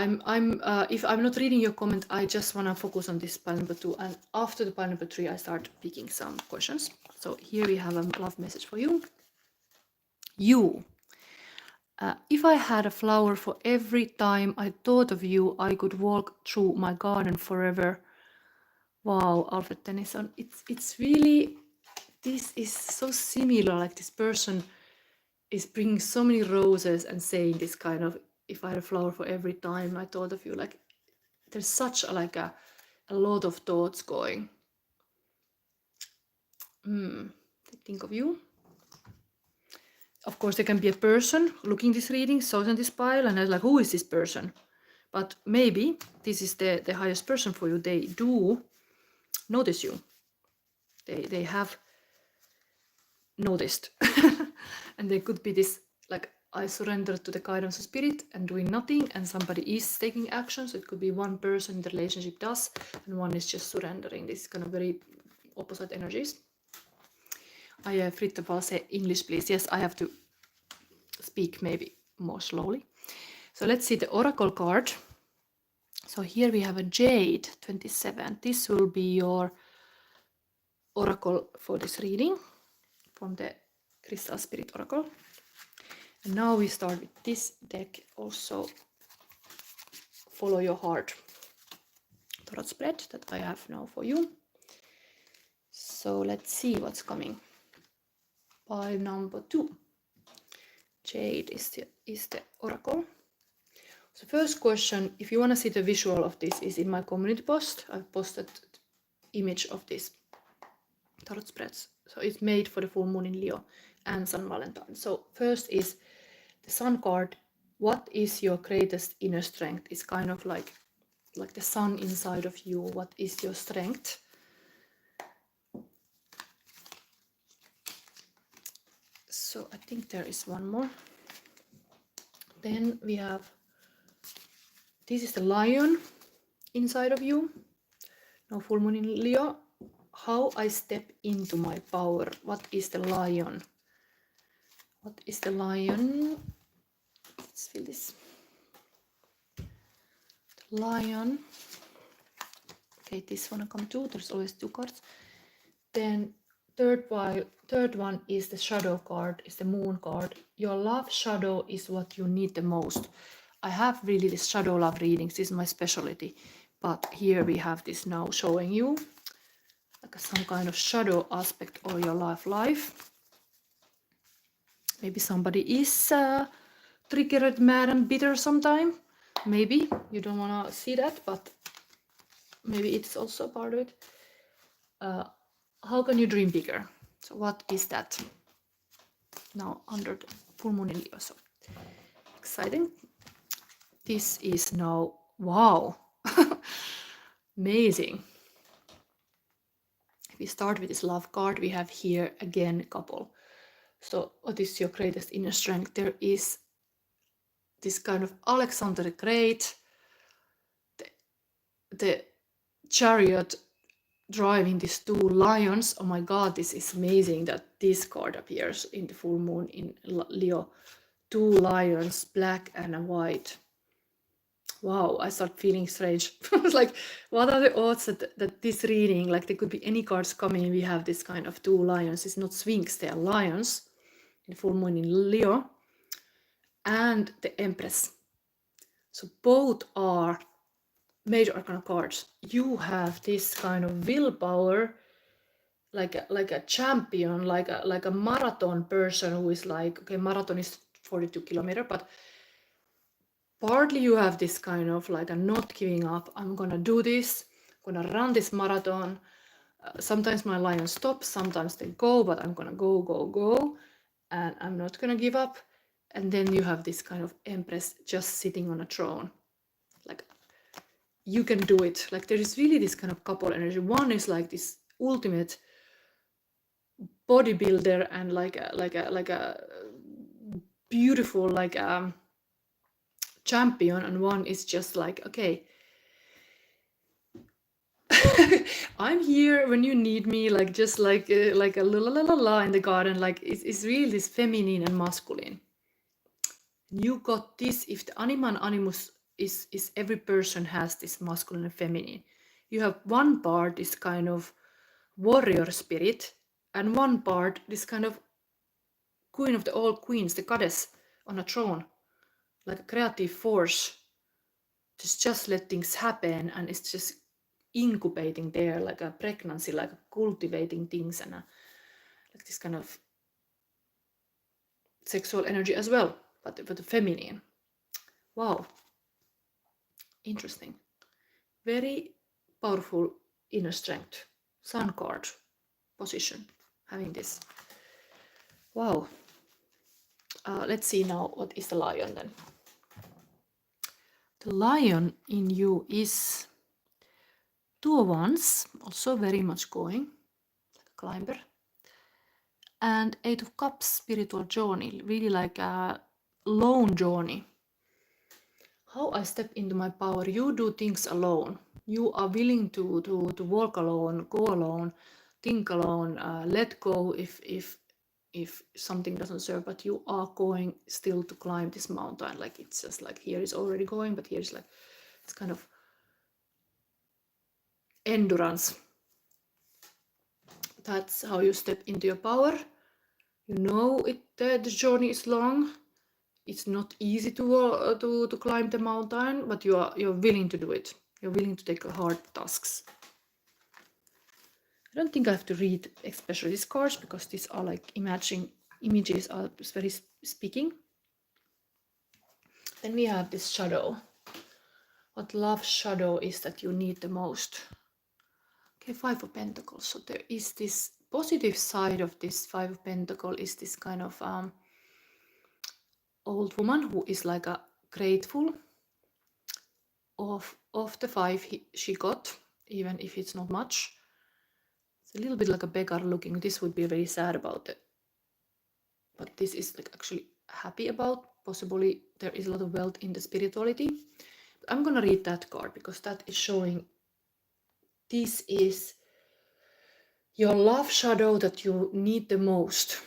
if I'm not reading your comment, I just want to focus on this pile number 2, and after the pile number 3, I start picking some questions. So here we have a love message for you. You. If I had a flower for every time I thought of you, I could walk through my garden forever. Wow, Alfred Tennyson. It's really, this is so similar, like this person is bringing so many roses and saying this kind of, if I had a flower for every time I thought of you, like there's such a lot of thoughts going. Think of you. Of course, there can be a person looking this reading, shows in this pile, and I'm like, who is this person? But maybe this is the highest person for you. They do notice you. They have noticed. And there could be this, like, I surrender to the guidance of spirit and doing nothing, and somebody is taking action. So it could be one person in the relationship does, and one is just surrendering. This is kind of very opposite energies. Fritta, say English, please. Yes, I have to speak maybe more slowly. So let's see the oracle card. So here we have a Jade 27. This will be your oracle for this reading from the Crystal Spirit Oracle. And now we start with this deck. Also follow your heart tarot spread that I have now for you. So let's see what's coming. Pile number 2. Jade is the oracle. So first question, if you want to see the visual of this, is in my community post. I've posted image of this tarot spreads. So it's made for the full moon in Leo and Sun Valentine. So first is the Sun card. What is your greatest inner strength? It's kind of like the sun inside of you. What is your strength? So I think there is one more. Then we have, this is the lion inside of you. Now full moon in Leo. How I step into my power. What is the lion? What is the lion? Let's feel this. The lion. Okay, this one will come too. There's always 2 cards. Then third one is the shadow card, is the moon card. Your love shadow is what you need the most. I have really this shadow love readings. This is my specialty. But here we have this now showing you like some kind of shadow aspect of your life. Maybe somebody is triggered, mad and bitter sometime. Maybe you don't want to see that, but maybe it's also part of it. How can you dream bigger? So what is that? Now under the full moon in Leo. So exciting. This is now, wow, amazing. If we start with this love card, we have here again couple. So what is your greatest inner strength? There is this kind of Alexander the Great, the chariot driving these 2 lions. Oh my god, this is amazing that this card appears in the full moon in Leo. 2 lions, black and a white. Wow, I start feeling strange. It's like, what are the odds that this reading, like there could be any cards coming, we have this kind of 2 lions. It's not Sphinx, they are lions in full moon in Leo. And the Empress. So both are major arcana cards. You have this kind of willpower, like a champion, like a marathon person who is like, okay, marathon is 42 kilometers, but partly you have this kind of like a not giving up. I'm gonna do this, I'm gonna run this marathon. Sometimes my lions stop, sometimes they go, but I'm gonna go, and I'm not gonna give up. And then you have this kind of Empress just sitting on a throne, like you can do it. Like there is really this kind of couple energy. One is like this ultimate bodybuilder and like a beautiful champion, and one is just like, okay, I'm here when you need me, like just like a la la la la in the garden. Like it's really this feminine and masculine. You got this. If the anima and animus is every person has this masculine and feminine. You have one part, this kind of warrior spirit, and one part, this kind of queen of the all queens, the goddess on a throne, like a creative force, just let things happen, and it's just incubating there, like a pregnancy, like cultivating things, and like this kind of sexual energy as well, but the feminine. Wow, interesting. Very powerful inner strength. Sun card position, having this. Wow. Let's see now what is the lion then. The lion in you is 2 of Wands, also very much going, like a climber. And Eight of Cups, spiritual journey, really like a lone journey. How I step into my power. You do things alone. You are willing to walk alone, go alone, think alone, let go if something doesn't serve, but you are going still to climb this mountain. Like it's just like here is already going, but here is like it's kind of endurance. That's how you step into your power. You know the journey is long. It's not easy to climb the mountain, but you're willing to do it. You're willing to take hard tasks. I don't think I have to read especially these cards because these are like images are very speaking. Then we have this shadow. What love shadow is that you need the most? Okay, Five of Pentacles. So there is this positive side of this Five of Pentacles is this kind of old woman who is like a grateful of the five she got, even if it's not much. It's a little bit like a beggar looking. This would be very sad about it, but this is like actually happy about. Possibly there is a lot of wealth in the spirituality. But I'm gonna read that card because that is showing this is your love shadow that you need the most.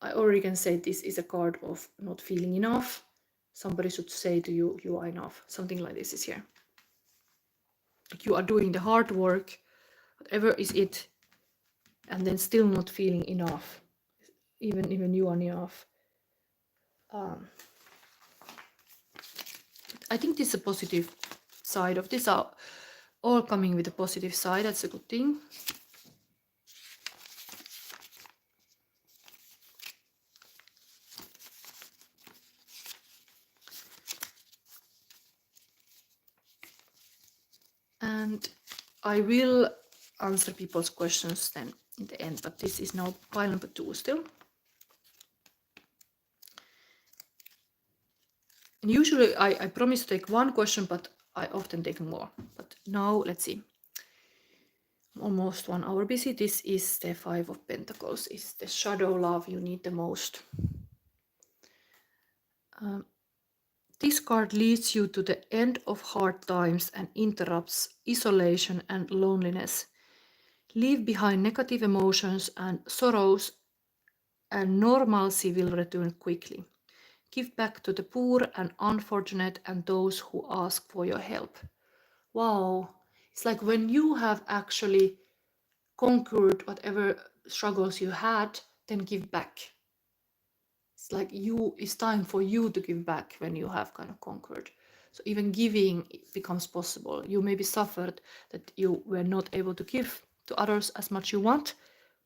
I already can say this is a card of not feeling enough. Somebody should say to you, you are enough. Something like this is here. Like you are doing the hard work, whatever is it, and then still not feeling enough. Even you are enough. I think this is a positive side of this. Are all coming with a positive side. That's a good thing. And I will answer people's questions then in the end, but this is now pile number 2 still. And usually I promise to take one question, but I often take more. But now let's see. I'm almost 1 hour busy. This is the Five of Pentacles. It's the shadow love you need the most. This card leads you to the end of hard times and interrupts isolation and loneliness. Leave behind negative emotions and sorrows, and normalcy will return quickly. Give back to the poor and unfortunate and those who ask for your help. Wow, it's like when you have actually conquered whatever struggles you had, then give back. It's like it's time for you to give back when you have kind of conquered. So even giving becomes possible. You maybe suffered that you were not able to give to others as much you want,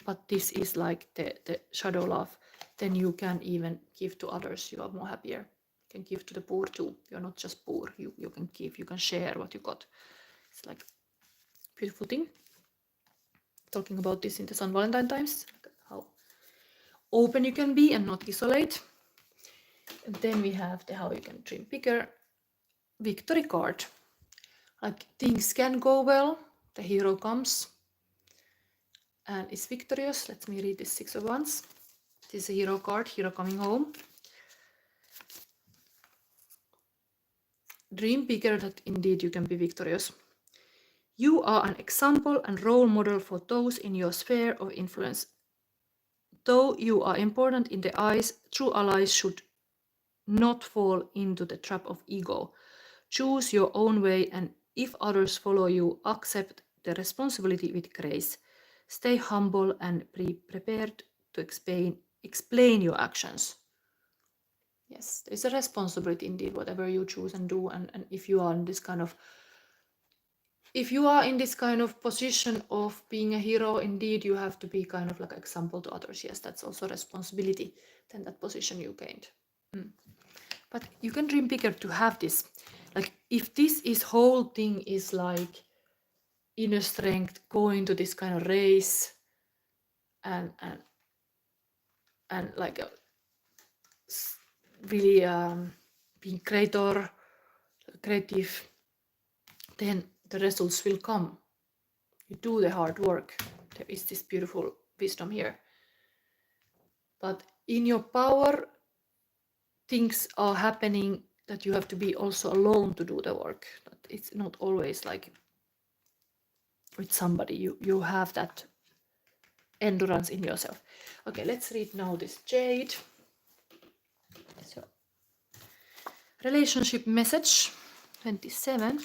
but this is like the shadow love. Then you can even give to others. You are more happier. You can give to the poor too. You're not just poor. You can give. You can share what you got. It's like a beautiful thing. Talking about this in the s.valentine times, how open you can be and not isolate. And then we have the how you can dream bigger victory card. Like things can go well. The hero comes and is victorious. Let me read this Six of Wands. This is a hero card, hero coming home. Dream bigger that indeed you can be victorious. You are an example and role model for those in your sphere of influence. Though you are important in the eyes, true allies should not fall into the trap of ego. Choose your own way, and if others follow you, accept the responsibility with grace. Stay humble and be prepared to explain your actions. Yes, there is a responsibility indeed, whatever you choose and do, and if you are in this kind of position of being a hero, indeed you have to be kind of like an example to others. Yes, that's also responsibility than that position you gained. But you can dream bigger to have this. Like if this whole thing is like inner strength, going to this kind of race and like really being creative, then the results will come. You do the hard work. There is this beautiful wisdom here. but in your power, things are happening that you have to be also alone to do the work. It's not always like with somebody. You have that endurance in yourself. Okay, let's read now this Jade. So, relationship message 27.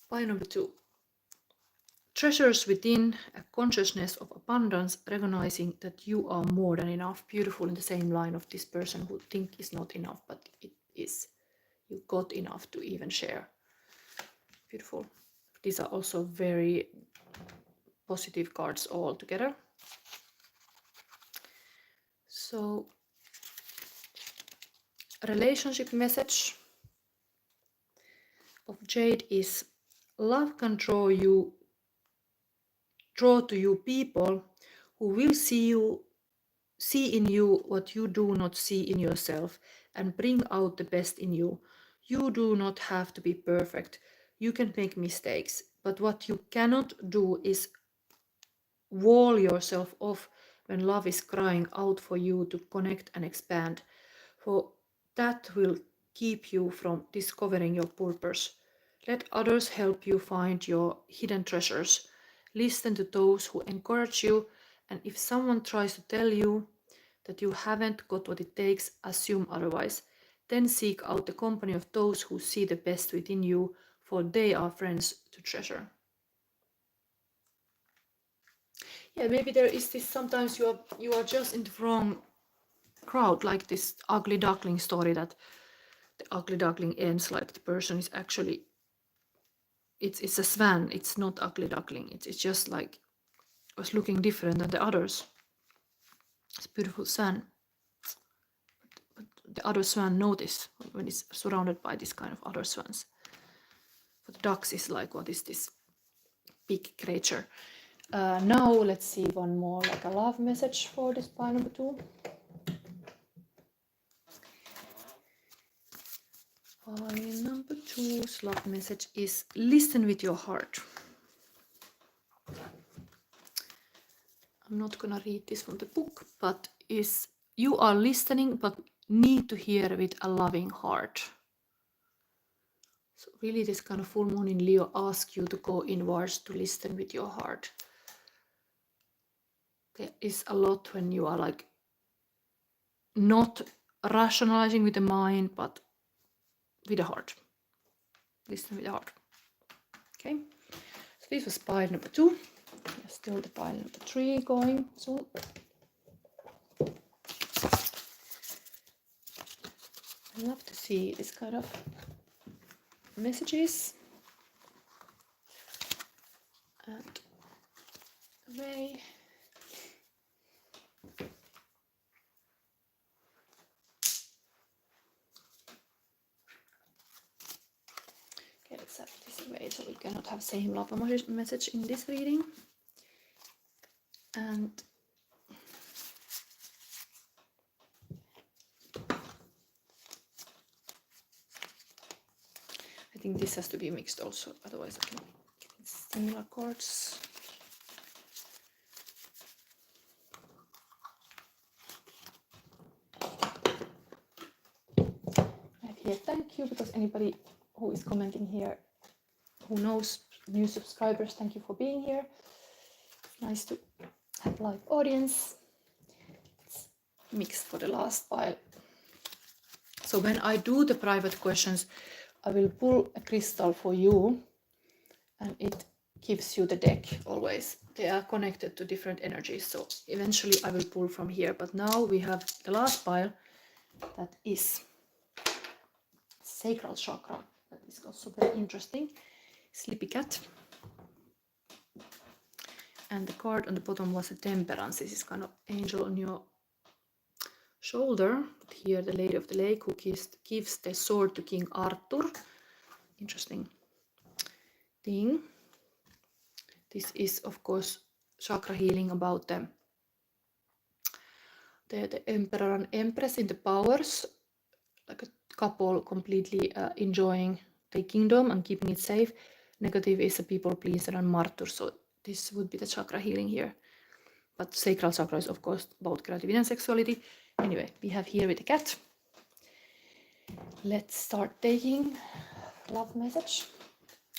Pile number 2. Treasures within, a consciousness of abundance, recognizing that you are more than enough. Beautiful, in the same line of this person who think is not enough, but it is. You got enough to even share. Beautiful. These are also very positive cards all together. So, relationship message of Jade is love can draw to you people who will see in you what you do not see in yourself and bring out the best in you. You do not have to be perfect. You can make mistakes, but what you cannot do is wall yourself off when love is crying out for you to connect and expand, for that will keep you from discovering your purpose. Let others help you find your hidden treasures. Listen to those who encourage you, and if someone tries to tell you that you haven't got what it takes, assume otherwise. Then seek out the company of those who see the best within you, for they are friends to treasure. Yeah, maybe there is this, sometimes you are just in the wrong crowd, like this ugly duckling story, that the ugly duckling ends like the person is actually, it's a swan, it's not ugly duckling, it's just like was looking different than the others. It's a beautiful swan, but the other swan notice when it's surrounded by this kind of other swans. For the ducks is like, what is this big creature? Now let's see one more, like a love message for this pile number 2. Pile number 2's love message is listen with your heart. I'm not gonna read this from the book, but is you are listening but need to hear with a loving heart. So really this kind of full moon in Leo asks you to go inwards, to listen with your heart. There is a lot when you are like not rationalizing with the mind, but with the heart. Listen with the heart. Okay, so this was pile number 2. Still the pile number 3 going soon. I love to see this kind of messages and away. Okay, let's have this away so we cannot have same love message in this reading. And I think this has to be mixed also, otherwise I can get similar cards. I have here thank you, because anybody who is commenting here who knows new subscribers, thank you for being here. It's nice to have live audience. It's mixed for the last pile. So when I do the private questions, I will pull a crystal for you and it gives you the deck always. They are connected to different energies, so eventually I will pull from here. But now we have the last pile, that is sacral chakra. That is also very interesting. Sleepy cat. And the card on the bottom was a temperance. This is kind of angel on your shoulder. Here the Lady of the Lake who gives the sword to King Arthur. Interesting thing. This is of course chakra healing, about the emperor and empress in the powers, like a couple completely enjoying the kingdom and keeping it safe. Negative is a people pleaser and martyr. So this would be the chakra healing here. But sacral chakra is of course about creativity and sexuality. Anyway, we have here with the cat. Let's start taking love message.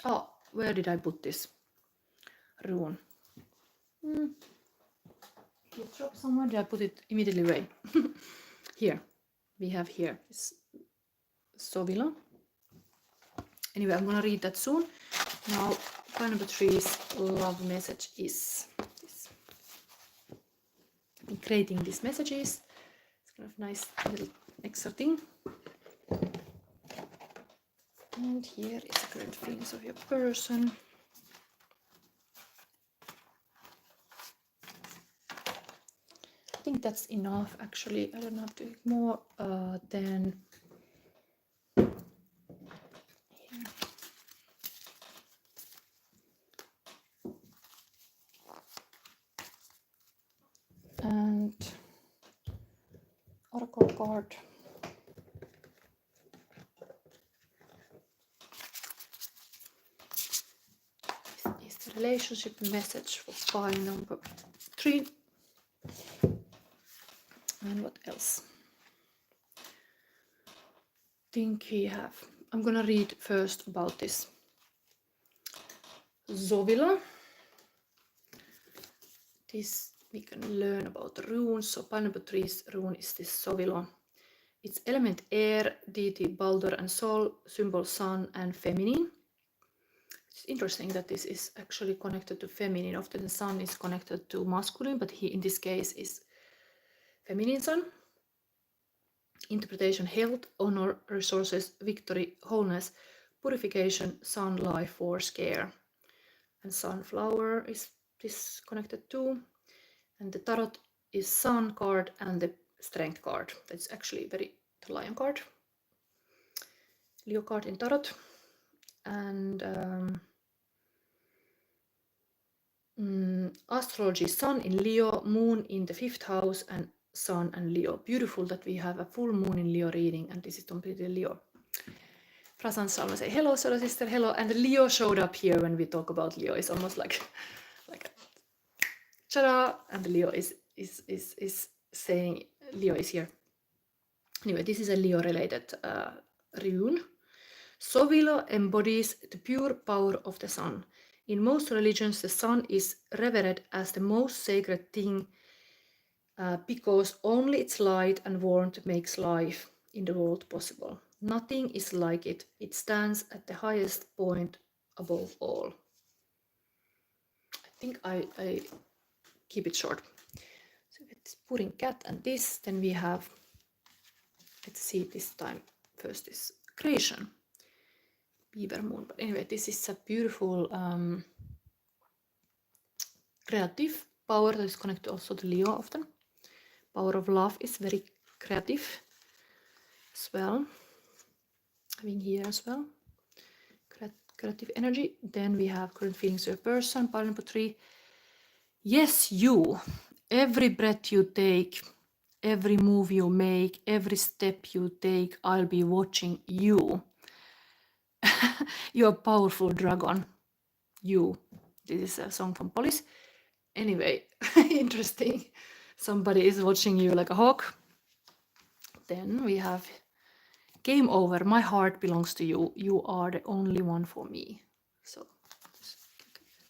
Oh, where did I put this rune? You dropped somewhere. Did I put it immediately away? Here. We have here is Sowilo. Anyway, I'm gonna read that soon. Now, point number 3's love message is this. I'm creating these messages. It's kind of nice little extra thing. And here is the current feelings of your person. I think that's enough actually. I don't have to do more than here. And oracle card. This is the relationship message for pile number 3. And what else? Think we have. I'm gonna read first about this Sowilo. This we can learn about the runes. So pile number 3's rune is this Sowilo. It's element air, deity Baldur and Sol, symbol sun and feminine. It's interesting that this is actually connected to feminine. Often the sun is connected to masculine, but he in this case is feminine sun. Interpretation: health, honor, resources, victory, wholeness, purification, sun, life, force, care. And sunflower is this connected to. And the tarot is sun card and the strength card. That's actually the lion card. Leo card in tarot. And astrology, sun in Leo, moon in the 5th house, and sun and Leo. Beautiful that we have a full moon in Leo reading, and this is completely Leo. Prasanth Salma say hello, Solar sister, hello. And Leo showed up here when we talk about Leo. It's almost like ta-da! And Leo is saying Leo is here. Anyway, this is a Leo related rune. Sowilo embodies the pure power of the sun. In most religions, the sun is revered as the most sacred thing because only its light and warmth makes life in the world possible. Nothing is like it. It stands at the highest point above all. I think I keep it short. So it's putting cat and this. Then we have, let's see this time, first is creation. Beaver moon. But anyway, this is a beautiful creative power that is connected also to Leo often. Power of love is very creative as well. Having here as well. Creative energy. Then we have current feelings of a person, pile number 3. Yes, you. Every breath you take, every move you make, every step you take, I'll be watching you. You're a powerful dragon. You. This is a song from Police. Anyway, interesting. Somebody is watching you like a hawk. Then we have game over. My heart belongs to you. You are the only one for me. So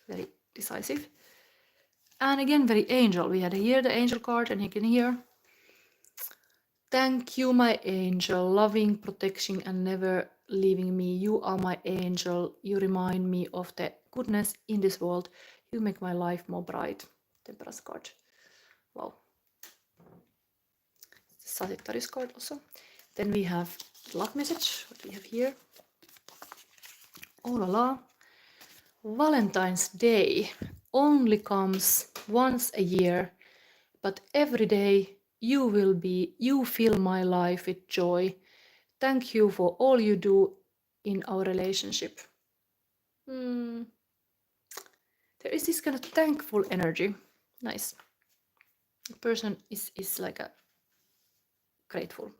very decisive. And again, very angel. We had here the angel card, and you can hear. Thank you, my angel, loving, protection, and never leaving me. You are my angel. You remind me of the goodness in this world. You make my life more bright. Temperance card. Wow. Sagittarius card also. Then we have love message. What we have here? Oh la la. Valentine's Day only comes once a year, but every day you fill my life with joy. Thank you for all you do in our relationship. There is this kind of thankful energy. Nice. The person is like a grateful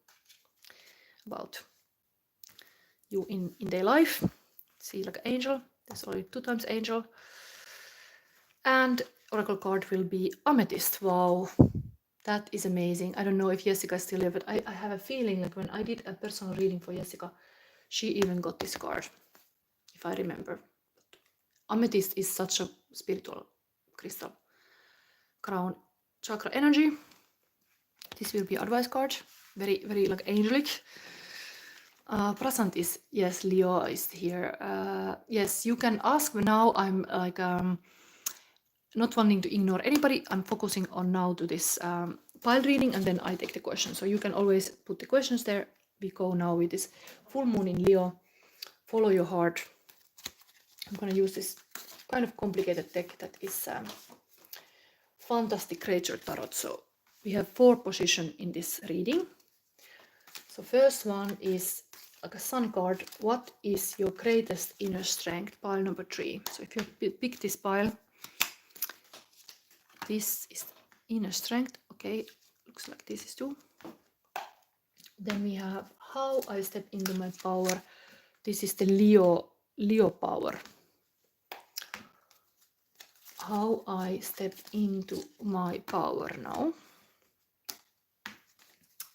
about you in their life. See, like angel. There's only 2 times angel. And oracle card will be amethyst. Wow, that is amazing. I don't know if Jessica is still here, but I have a feeling like when I did a personal reading for Jessica, she even got this card, if I remember. Amethyst is such a spiritual crystal. Crown chakra energy. This will be advice card. Very, very like angelic. Prasanth is, yes, Leo is here. Yes, you can ask now. I'm like not wanting to ignore anybody. I'm focusing on now to this pile reading, and then I take the questions. So you can always put the questions there. We go now with this full moon in Leo. Follow your heart. I'm going to use this kind of complicated deck that is Fantastic Creature Tarot. So we have 4 positions in this reading. So first one is like a sun card. What is your greatest inner strength? Pile number 3. So if you pick this pile, this is inner strength. Okay, looks like this is 2. Then we have how I step into my power. This is the Leo power. How I step into my power now.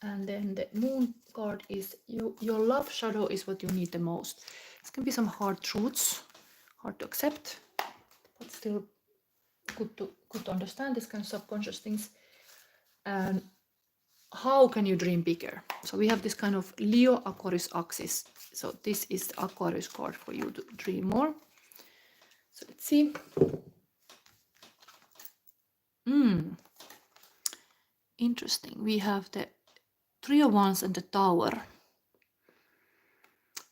And then the moon card is your love shadow is what you need the most. This can be some hard truths, hard to accept, but still good to understand this kind of subconscious things. And how can you dream bigger? So we have this kind of Leo Aquarius axis. So this is the Aquarius card for you to dream more. So let's see. Interesting. We have the 3 of Wands and the Tower.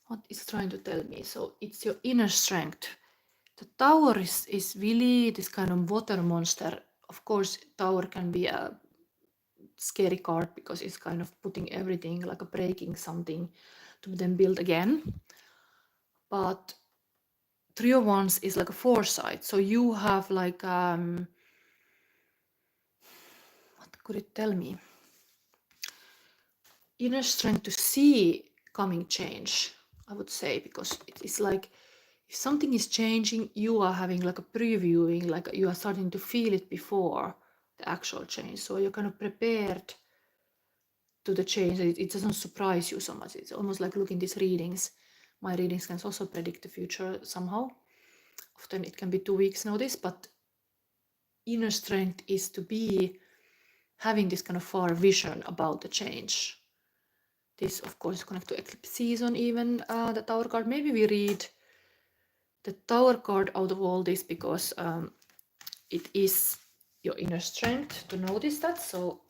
What is trying to tell me? So it's your inner strength. The Tower is really this kind of water monster. Of course, Tower can be a scary card because it's kind of putting everything, like a breaking something to then build again. But 3 of Wands is like a foresight. So you have like what could it tell me? Inner strength to see coming change, I would say, because it's like if something is changing, you are having like a previewing, like you are starting to feel it before the actual change. So you're kind of prepared to the change. It doesn't surprise you so much. It's almost like looking these readings. My readings can also predict the future somehow. Often it can be 2 weeks notice, but inner strength is to be having this kind of far vision about the change. This, of course, is connected to eclipse season even, the Tower card. Maybe we read the Tower card out of all this because it is your inner strength to notice that. So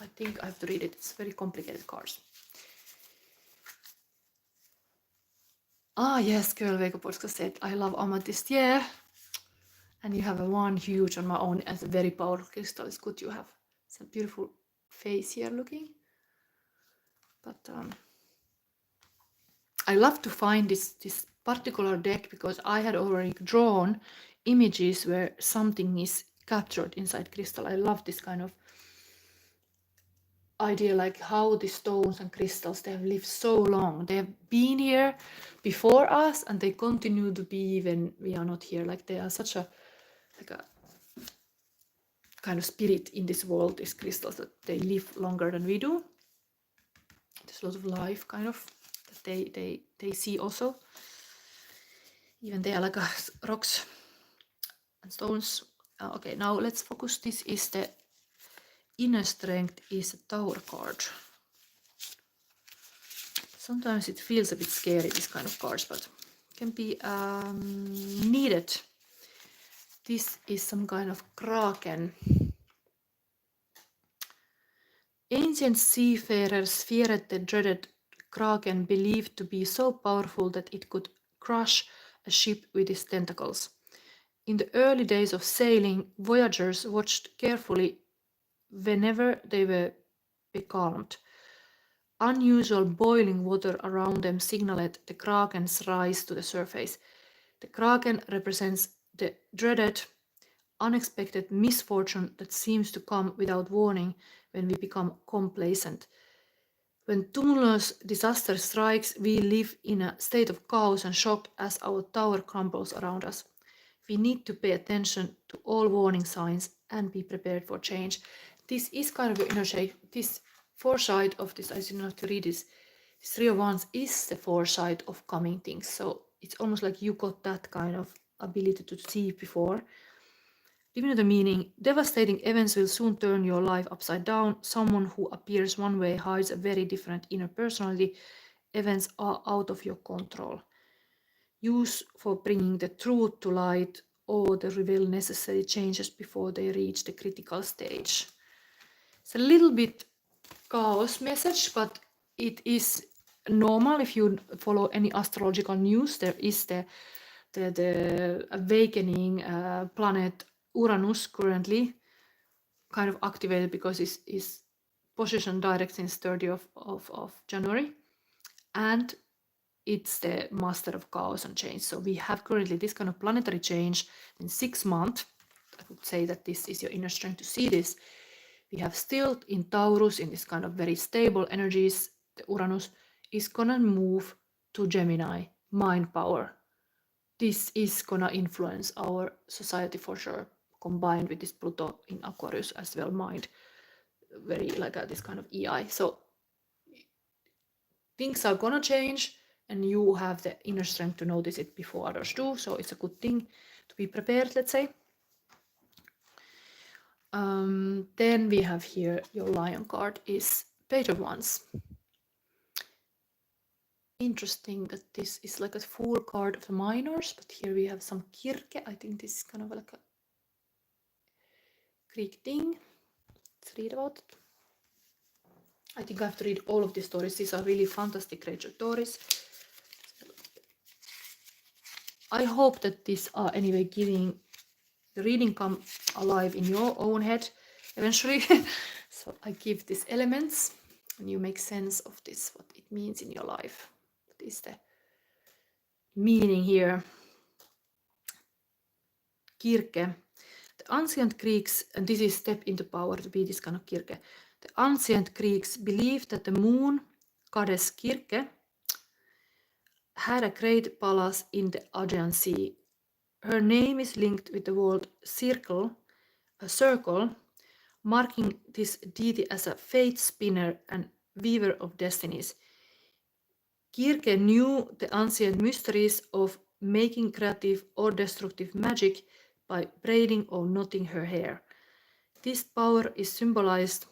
I think I have to read it. It's very complicated cards. Ah, yes, girl, Veiko Polska said, I love amethyst, yeah. And you have a one huge on my own as a very powerful crystal. It's good you have some beautiful face here looking. But I love to find this particular deck because I had already drawn images where something is captured inside crystal. I love this kind of idea, like how the stones and crystals, they have lived so long. They have been here before us and they continue to be when we are not here. Like they are such a kind of spirit in this world, these crystals, that they live longer than we do. There's a lot of life kind of that they see also. Even they are like rocks and stones. Okay, now let's focus. This is the inner strength, is a Tower card. Sometimes it feels a bit scary, this kind of cards, but can be needed. This is some kind of kraken. Ancient seafarers feared the dreaded kraken, believed to be so powerful that it could crush a ship with its tentacles. In the early days of sailing, voyagers watched carefully whenever they were becalmed. Unusual boiling water around them signaled the kraken's rise to the surface. The kraken represents the dreaded, unexpected misfortune that seems to come without warning when we become complacent. When tumultuous disaster strikes, we live in a state of chaos and shock as our tower crumbles around us. We need to pay attention to all warning signs and be prepared for change. This is kind of your inner shape. This foresight of this, as you know, to read this 3 of Wands is the foresight of coming things. So it's almost like you got that kind of ability to see before. Giving you the meaning, devastating events will soon turn your life upside down. Someone who appears one way hides a very different inner personality. Events are out of your control. Use for bringing the truth to light or to reveal necessary changes before they reach the critical stage. It's a little bit chaos message, but it is normal if you follow any astrological news. There is the awakening planet Uranus currently kind of activated because it's position direct since 30th of January, and it's the master of chaos and change. So we have currently this kind of planetary change in 6 months. I would say that this is your inner strength to see this. We have still in Taurus, in this kind of very stable energies, the Uranus is gonna move to Gemini, mind power. This is gonna influence our society for sure, combined with this Pluto in Aquarius as well, mind, very like this kind of EI. So things are gonna change, and you have the inner strength to notice it before others do. So it's a good thing to be prepared, let's say. Then we have here your Lion card is Page of Wands. Interesting that this is like a full card of the minors, but here we have some kirke. I think this is kind of like a Greek thing. Let's read about it. I think I have to read all of these stories. These are really fantastic creature stories. I hope that these are anyway giving the reading come alive in your own head eventually. So I give these elements and you make sense of this, what it means in your life. What is the meaning here? Kirke. The ancient Greeks, and this is step into power to be this kind of kirke. The ancient Greeks believed that the moon goddess Kirke had a great palace in the Aegean Sea. Her name is linked with the word circle, a circle, marking this deity as a fate spinner and weaver of destinies. Kirke knew the ancient mysteries of making creative or destructive magic by braiding or knotting her hair. This power is symbolized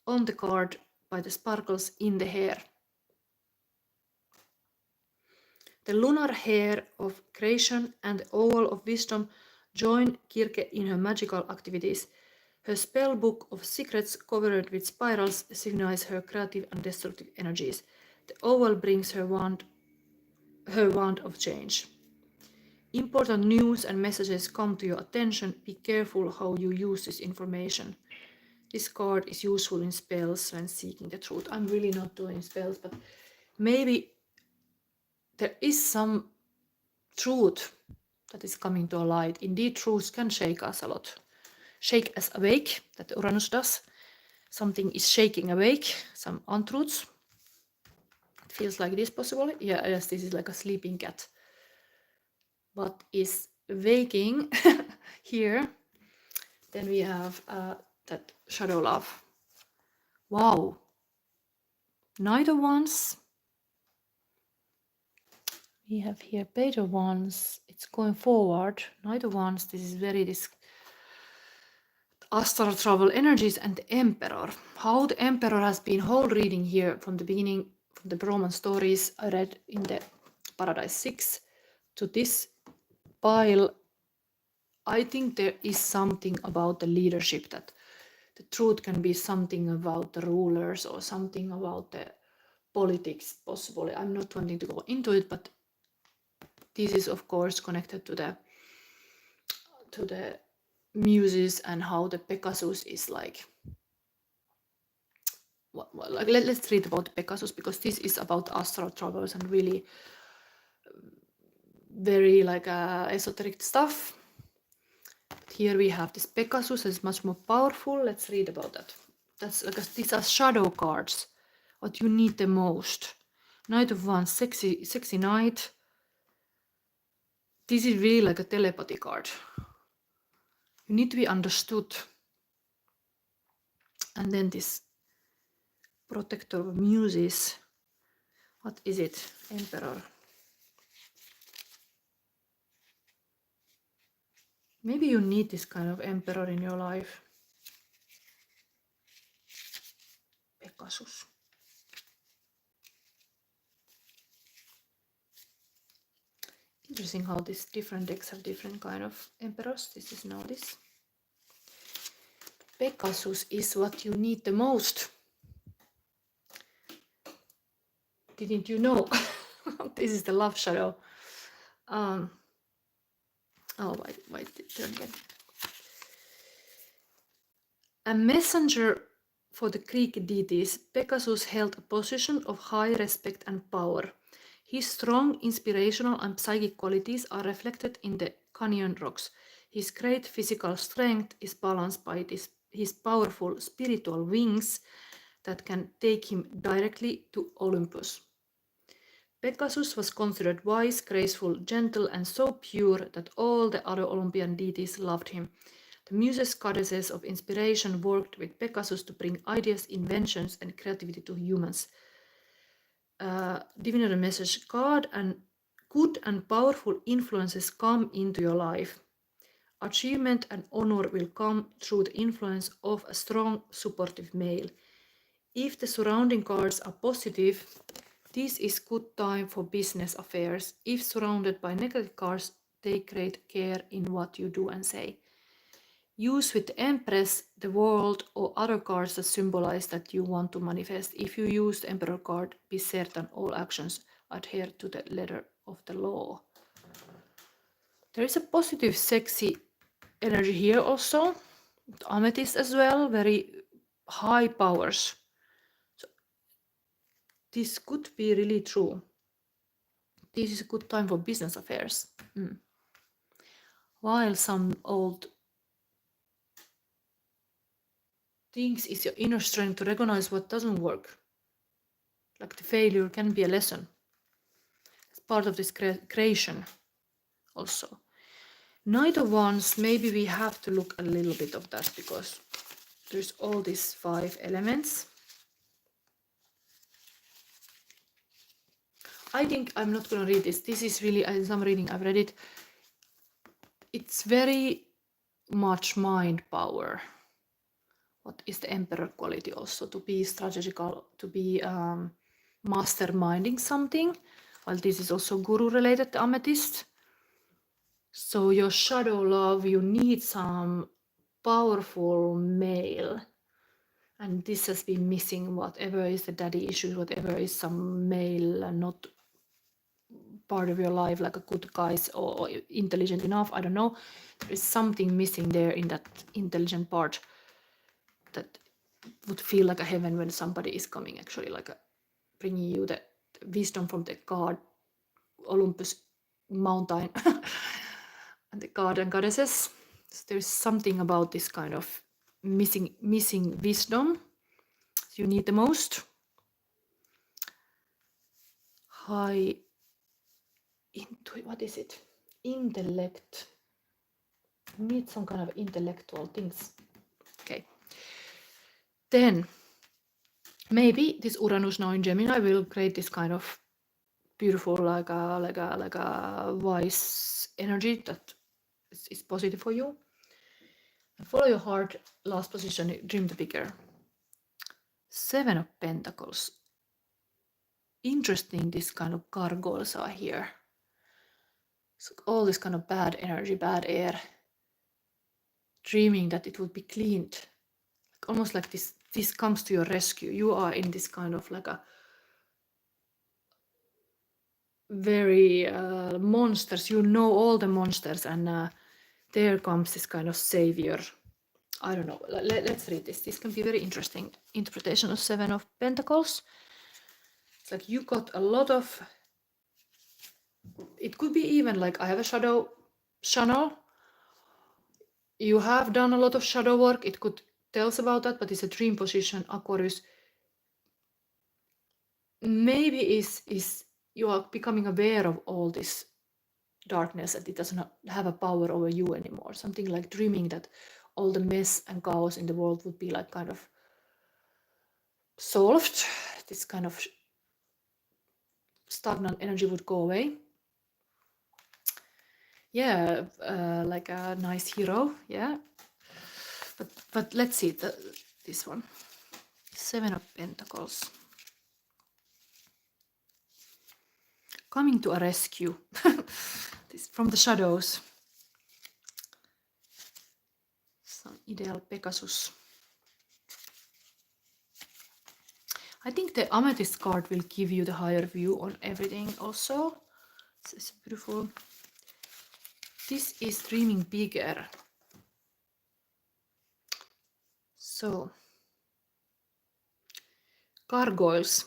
on the card by the sparkles in the hair. The lunar hair of creation and the oval of wisdom join Kirke in her magical activities. Her spell book of secrets covered with spirals signifies her creative and destructive energies. The oval brings her wand of change. Important news and messages come to your attention. Be careful how you use this information. This card is useful in spells when seeking the truth. I'm really not doing spells, but maybe there is some truth that is coming to light. Indeed, truths can shake us a lot. Shake us awake, that Uranus does. Something is shaking awake, some untruths. It feels like this possibly. Yeah, yes, this is like a sleeping cat. What is waking here? Then we have that shadow love. Wow. Knight of Wands. We have here Page of Wands. It's going forward. Knight of Wands. This is very this astral travel energies and the Emperor. How the Emperor has been whole reading here from the beginning, from the Roman stories I read in the Paradise 6 to this pile. I think there is something about the leadership, that the truth can be something about the rulers or something about the politics possibly. I'm not wanting to go into it, but this is of course connected to the muses and how the Pegasus is like. Like let's read about the Pegasus, because this is about astral travels and really very like esoteric stuff. Here we have this Pegasus is much more powerful. Let's read about that. That's because these are shadow cards what you need the most. Knight of Wands, sexy knight. This is really like a telepathy card. You need to be understood. And then this protector of muses. What is it? Emperor. Maybe you need this kind of emperor in your life. Pegasus. Interesting how these different decks have different kind of emperors. This is now this. Pegasus is what you need the most. Didn't you know? This is the love shadow. Oh, wait, turn again. A messenger for the Greek deities, Pegasus held a position of high respect and power. His strong inspirational and psychic qualities are reflected in the canyon rocks. His great physical strength is balanced by his powerful spiritual wings that can take him directly to Olympus. Pegasus was considered wise, graceful, gentle, and so pure that all the other Olympian deities loved him. The Muses, goddesses of inspiration, worked with Pegasus to bring ideas, inventions, and creativity to humans. Divinity message: God and good and powerful influences come into your life. Achievement and honor will come through the influence of a strong, supportive male. If the surrounding cards are positive, this is good time for business affairs. If surrounded by negative cards, take great care in what you do and say. Use with the Empress, the World, or other cards that symbolize that you want to manifest. If you use the Emperor card, be certain all actions adhere to the letter of the law. There is a positive, sexy energy here also. The Amethyst as well, very high powers. So this could be really true. This is a good time for business affairs. While some old things is your inner strength to recognize what doesn't work. Like the failure can be a lesson. It's part of this creation also. Knight of Wands, maybe we have to look a little bit of that because there's all these 5 elements. I think I'm not going to read this. This is really, as I'm reading, I've read it. It's very much mind power. What is the Emperor quality also? To be strategical, to be masterminding something. While this is also Guru related to Amethyst. So your shadow love, you need some powerful male. And this has been missing, whatever is the daddy issues, whatever is some male and not part of your life, like a good guys or intelligent enough, I don't know. There is something missing there in that intelligent part that would feel like a heaven when somebody is coming, actually, like bringing you the wisdom from the god Olympus mountain and the god and goddesses. So there's something about this kind of missing wisdom you need the most. High what is it? Intellect. You need some kind of intellectual things. Okay. Then maybe this Uranus now in Gemini will create this kind of beautiful, like a wise energy that is positive for you. And follow your heart. Last position, dream the bigger. 7 of Pentacles. Interesting, this kind of gargoyles are here. So all this kind of bad energy, bad air. Dreaming that it would be cleaned. Almost like this comes to your rescue. You are in this kind of like a very monsters. You know all the monsters, and there comes this kind of savior. I don't know. Let's read this. This can be very interesting interpretation of 7 of Pentacles. It's like you got a lot of. It could be even like I have a shadow channel. You have done a lot of shadow work. It could tell us about that, but it's a dream position, Aquarius. maybe is you are becoming aware of all this darkness, and it does not have a power over you anymore. Something like dreaming that all the mess and chaos in the world would be like kind of solved. This kind of stagnant energy would go away. Yeah, like a nice hero. Yeah, but let's see this one. 7 of Pentacles. Coming to a rescue. This from the shadows. Some ideal Pegasus. I think the Amethyst card will give you the higher view on everything also. This is beautiful. This is dreaming bigger. So, gargoyles.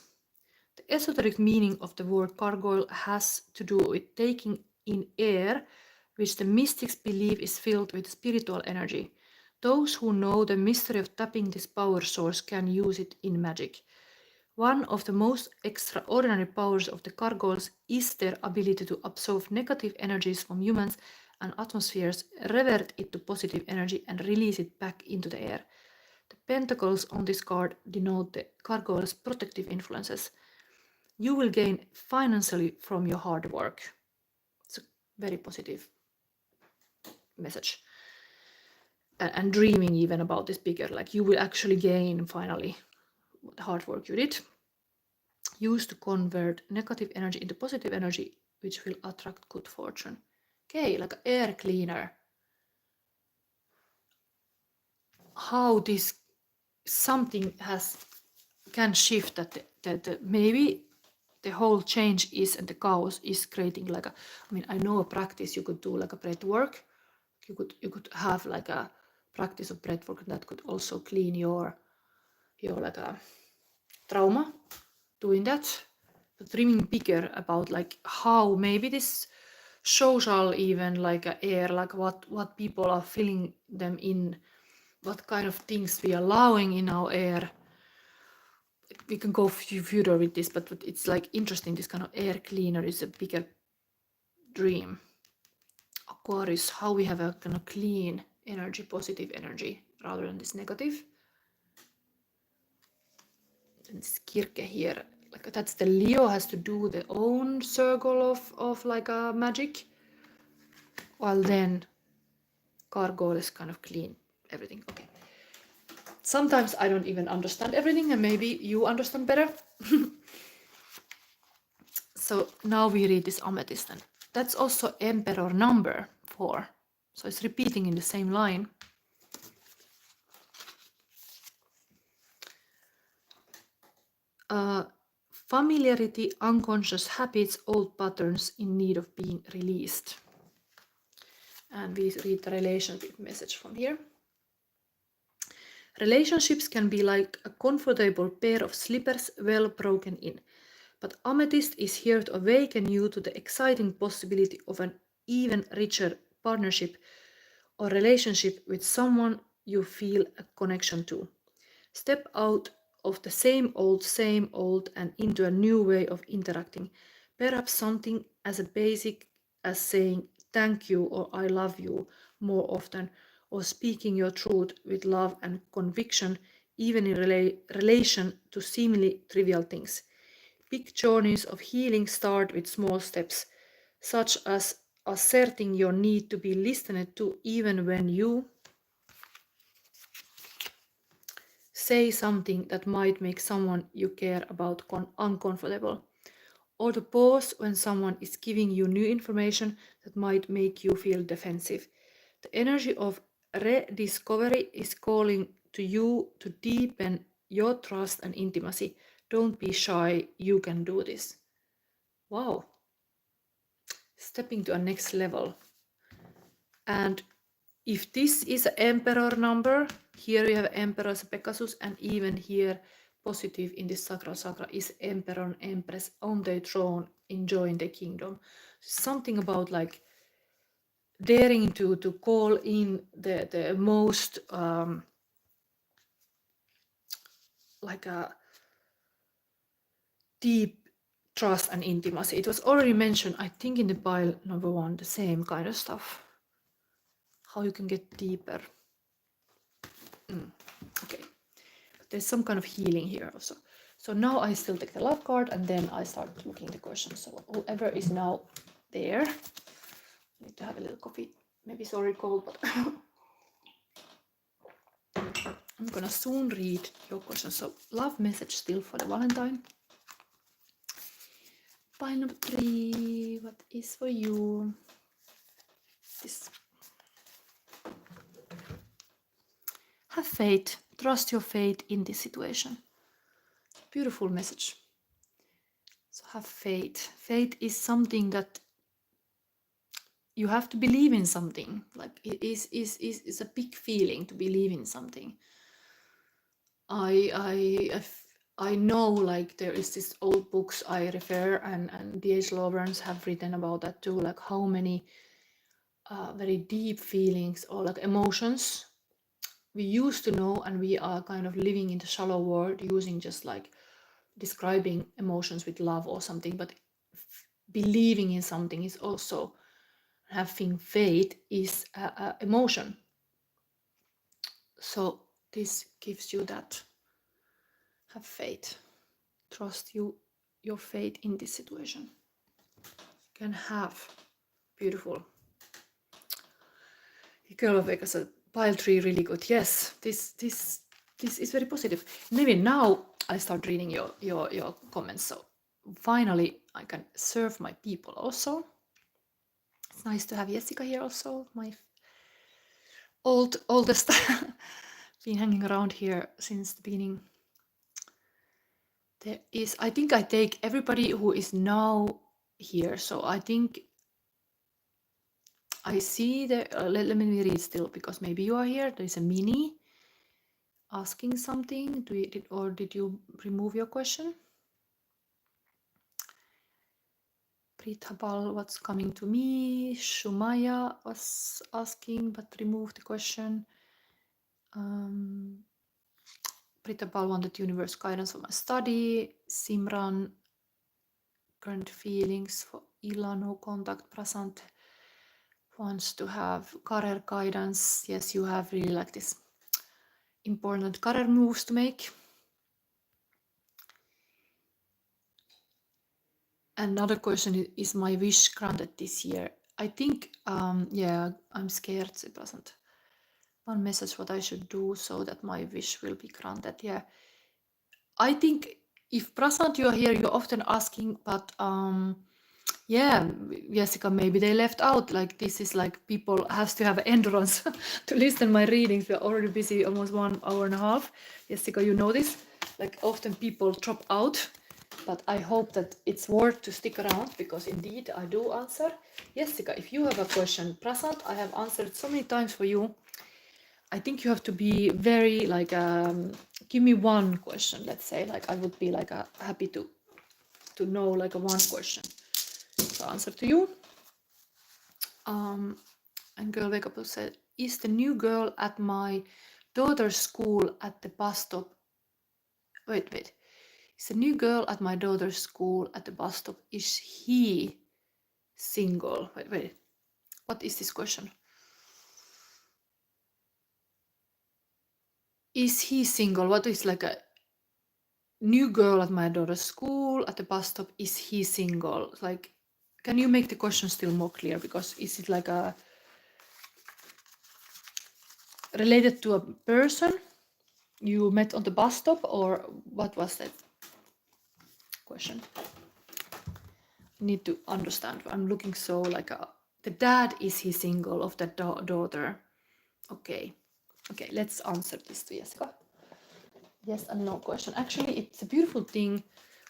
The esoteric meaning of the word gargoyle has to do with taking in air, which the mystics believe is filled with spiritual energy. Those who know the mystery of tapping this power source can use it in magic. One of the most extraordinary powers of the gargoyles is their ability to absorb negative energies from humans and atmospheres, revert it to positive energy, and release it back into the air. The pentacles on this card denote the gargoyle's protective influences. You will gain financially from your hard work. It's a very positive message. And dreaming even about this bigger, like you will actually gain finally the hard work you did. Used to convert negative energy into positive energy, which will attract good fortune. Okay, like an air cleaner. How this something can shift that maybe the whole change is, and the chaos is creating like a, I mean, I know a practice you could do like a breath work. You could have like a practice of breath work that could also clean your like a trauma doing that. But dreaming bigger about like how maybe this social even like a air, like what people are filling them in, what kind of things we are allowing in our air. We can go further with this, but it's like interesting. This kind of air cleaner is a bigger dream. Aquarius, how we have a kind of clean energy, positive energy rather than this negative. And this Kirke here, like that's the Leo has to do their own circle of like a magic, while then Gargoyle is kind of clean everything. Okay. Sometimes I don't even understand everything, and maybe you understand better. So now we read this Amethyst, and that's also Emperor number 4. So it's repeating in the same line. Familiarity, unconscious habits, old patterns in need of being released. And we read the relationship message from here. Relationships can be like a comfortable pair of slippers well broken in. But Amethyst is here to awaken you to the exciting possibility of an even richer partnership or relationship with someone you feel a connection to. Step out of the same old and into a new way of interacting. Perhaps something as basic as saying thank you or I love you more often, or speaking your truth with love and conviction, even in relation to seemingly trivial things. Big journeys of healing start with small steps, such as asserting your need to be listened to even when you say something that might make someone you care about uncomfortable, or to pause when someone is giving you new information that might make you feel defensive. The energy of rediscovery is calling to you to deepen your trust and intimacy. Don't be shy, you can do this. Wow. Stepping to a next level. And if this is an Emperor number, here we have Emperor as Pegasus, and even here positive in this Sacral Chakra is Emperor and Empress on their throne enjoying the kingdom. Something about like daring to call in the most like a deep trust and intimacy. It was already mentioned, I think, in the pile number 1, the same kind of stuff. How you can get deeper. Okay. But there's some kind of healing here also. So now I still take the love card and then I start looking at the questions. So whoever is now there, I need to have a little coffee. Maybe it's already cold, but I'm gonna soon read your questions. So love message still for the Valentine. Pile number 3, what is for you? This. Have faith, trust your faith in this situation. Beautiful message. So have faith. Faith is something that you have to believe in something. Like it is a big feeling to believe in something. I know, like, there is this old books I refer, and D.H. Lawrence have written about that too, like how many very deep feelings or like emotions we used to know, and we are kind of living in the shallow world using just like describing emotions with love or something. But believing in something is also, having faith is a emotion. So this gives you that. Have faith, trust your faith in this situation. You can have beautiful. Girl of Vegas, pile 3, really good. Yes, this is very positive. Maybe now I start reading your comments. So finally I can serve my people also. It's nice to have Jessica here also, my oldest. Been hanging around here since the beginning. There is, I think I take everybody who is now here. So I think I see the, let me read still, because maybe you are here. There is a mini asking something. Did you remove your question? Prithabal, what's coming to me? Shumaya was asking but removed the question. Prithabal wanted universe guidance for my study. Simran, current feelings for Ila, no contact. Prasanth wants to have career guidance. Yes, you have really like this important career moves to make. Another question is my wish granted this year? I think, yeah, I'm scared, Prasanth. One message what I should do so that my wish will be granted. Yeah, I think if Prasanth you are here, you're often asking, but yeah, Jessica, maybe they left out. Like this is like people has to have endurance to listen my readings. We're already busy almost 1 hour and a half. Jessica, you know this. Like often people drop out, but I hope that it's worth to stick around, because indeed I do answer. Jessica, if you have a question, Prasanth, I have answered so many times for you. I think you have to be very like give me one question. Let's say like I would be like happy to know like a one question to answer to you. And girl wake up said, is the new girl at my daughter's school at the bus stop? Wait. Is the new girl at my daughter's school at the bus stop? Is he single? Wait. What is this question? Is he single? What is like a new girl at my daughter's school at the bus stop? Is he single? Like, can you make the question still more clear? Because is it like a related to a person you met on the bus stop, or what was that question? I need to understand. I'm looking so like the dad, is he single, of the daughter? Okay, let's answer this to Jessica. Yes and no question. Actually, it's a beautiful thing.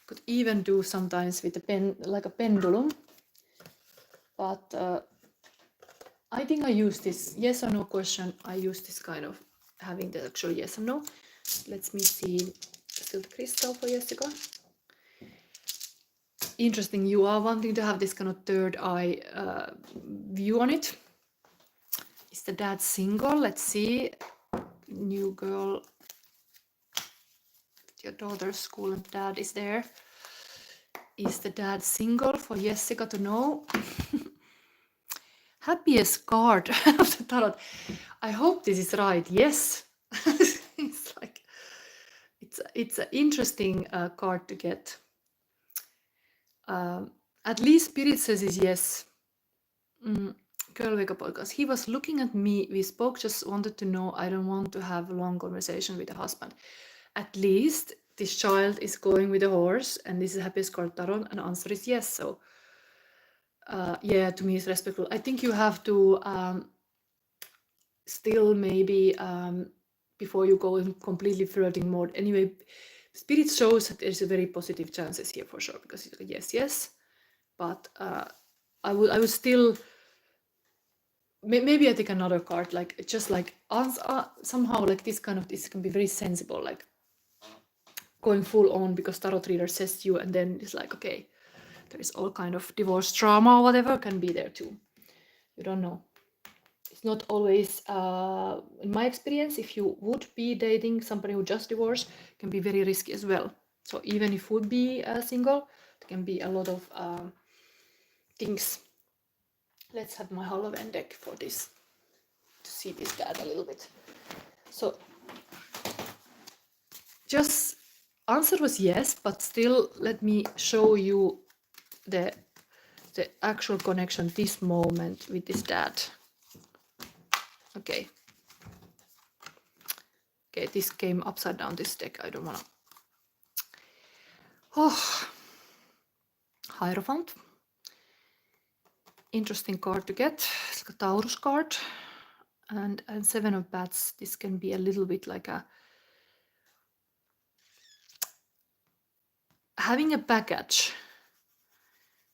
Could even do sometimes with a pen, like a pendulum. But I think I use this yes or no question. I use this kind of having the actual yes and no. Let me see still the crystal for Jessica. Interesting. You are wanting to have this kind of third eye view on it. Is the dad single? Let's see. New girl at your daughter's school and dad is there. Is the dad single for Jessica to know? Happiest card of the tarot. I hope this is right. Yes. It's like it's an interesting card to get. At least Spirit says is yes. Girl podcast. He was looking at me. We spoke, just wanted to know. I don't want to have a long conversation with a husband. At least this child is going with a horse, and this is happiest card tarot, and answer is yes. So yeah, to me it's respectful. I think you have to still maybe before you go in completely flirting mode. Anyway, Spirit shows that there's a very positive chances here for sure, because it's like yes, but I would still maybe I take another card, like just like somehow like this can be very sensible, like going full on, because tarot reader says to you, and then it's like, okay, there is all kind of divorce trauma or whatever can be there too. You don't know. It's not always, in my experience, if you would be dating somebody who just divorced, it can be very risky as well. So even if you would be single, there can be a lot of things. Let's have my Halloween deck for this, to see this dad a little bit. So just answer was yes, but still let me show you the actual connection this moment with this dad. Okay, this came upside down, this deck. I don't wanna. Oh, Hierophant. Interesting card to get. It's a Taurus card, and Seven of Bats. This can be a little bit like a having a baggage.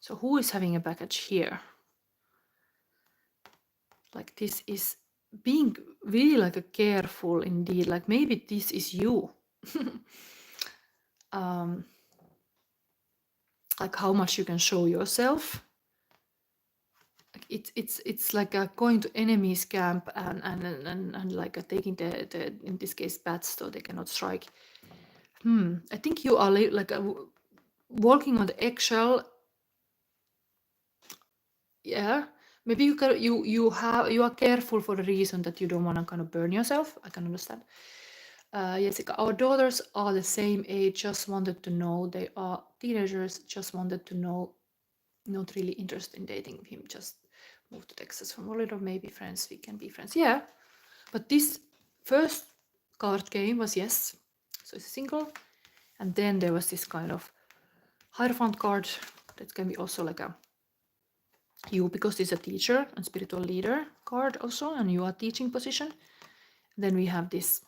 So who is having a baggage here? Like this is being really like a careful indeed. Like maybe this is you. Like how much you can show yourself. Like it's like going to enemy's camp and like taking the in this case bats, so they cannot strike. I think you are like walking on the eggshell. Yeah, maybe you are careful for the reason that you don't want to kind of burn yourself. I can understand. Jessica, our daughters are the same age, just wanted to know. They are teenagers, just wanted to know. Not really interested in dating him, just moved to Texas from Florida, maybe friends, we can be friends. Yeah, but this first card game was yes, so it's single, and then there was this kind of Hierophant card that can be also like a you, because it's a teacher and spiritual leader card also, and you are teaching position. Then we have this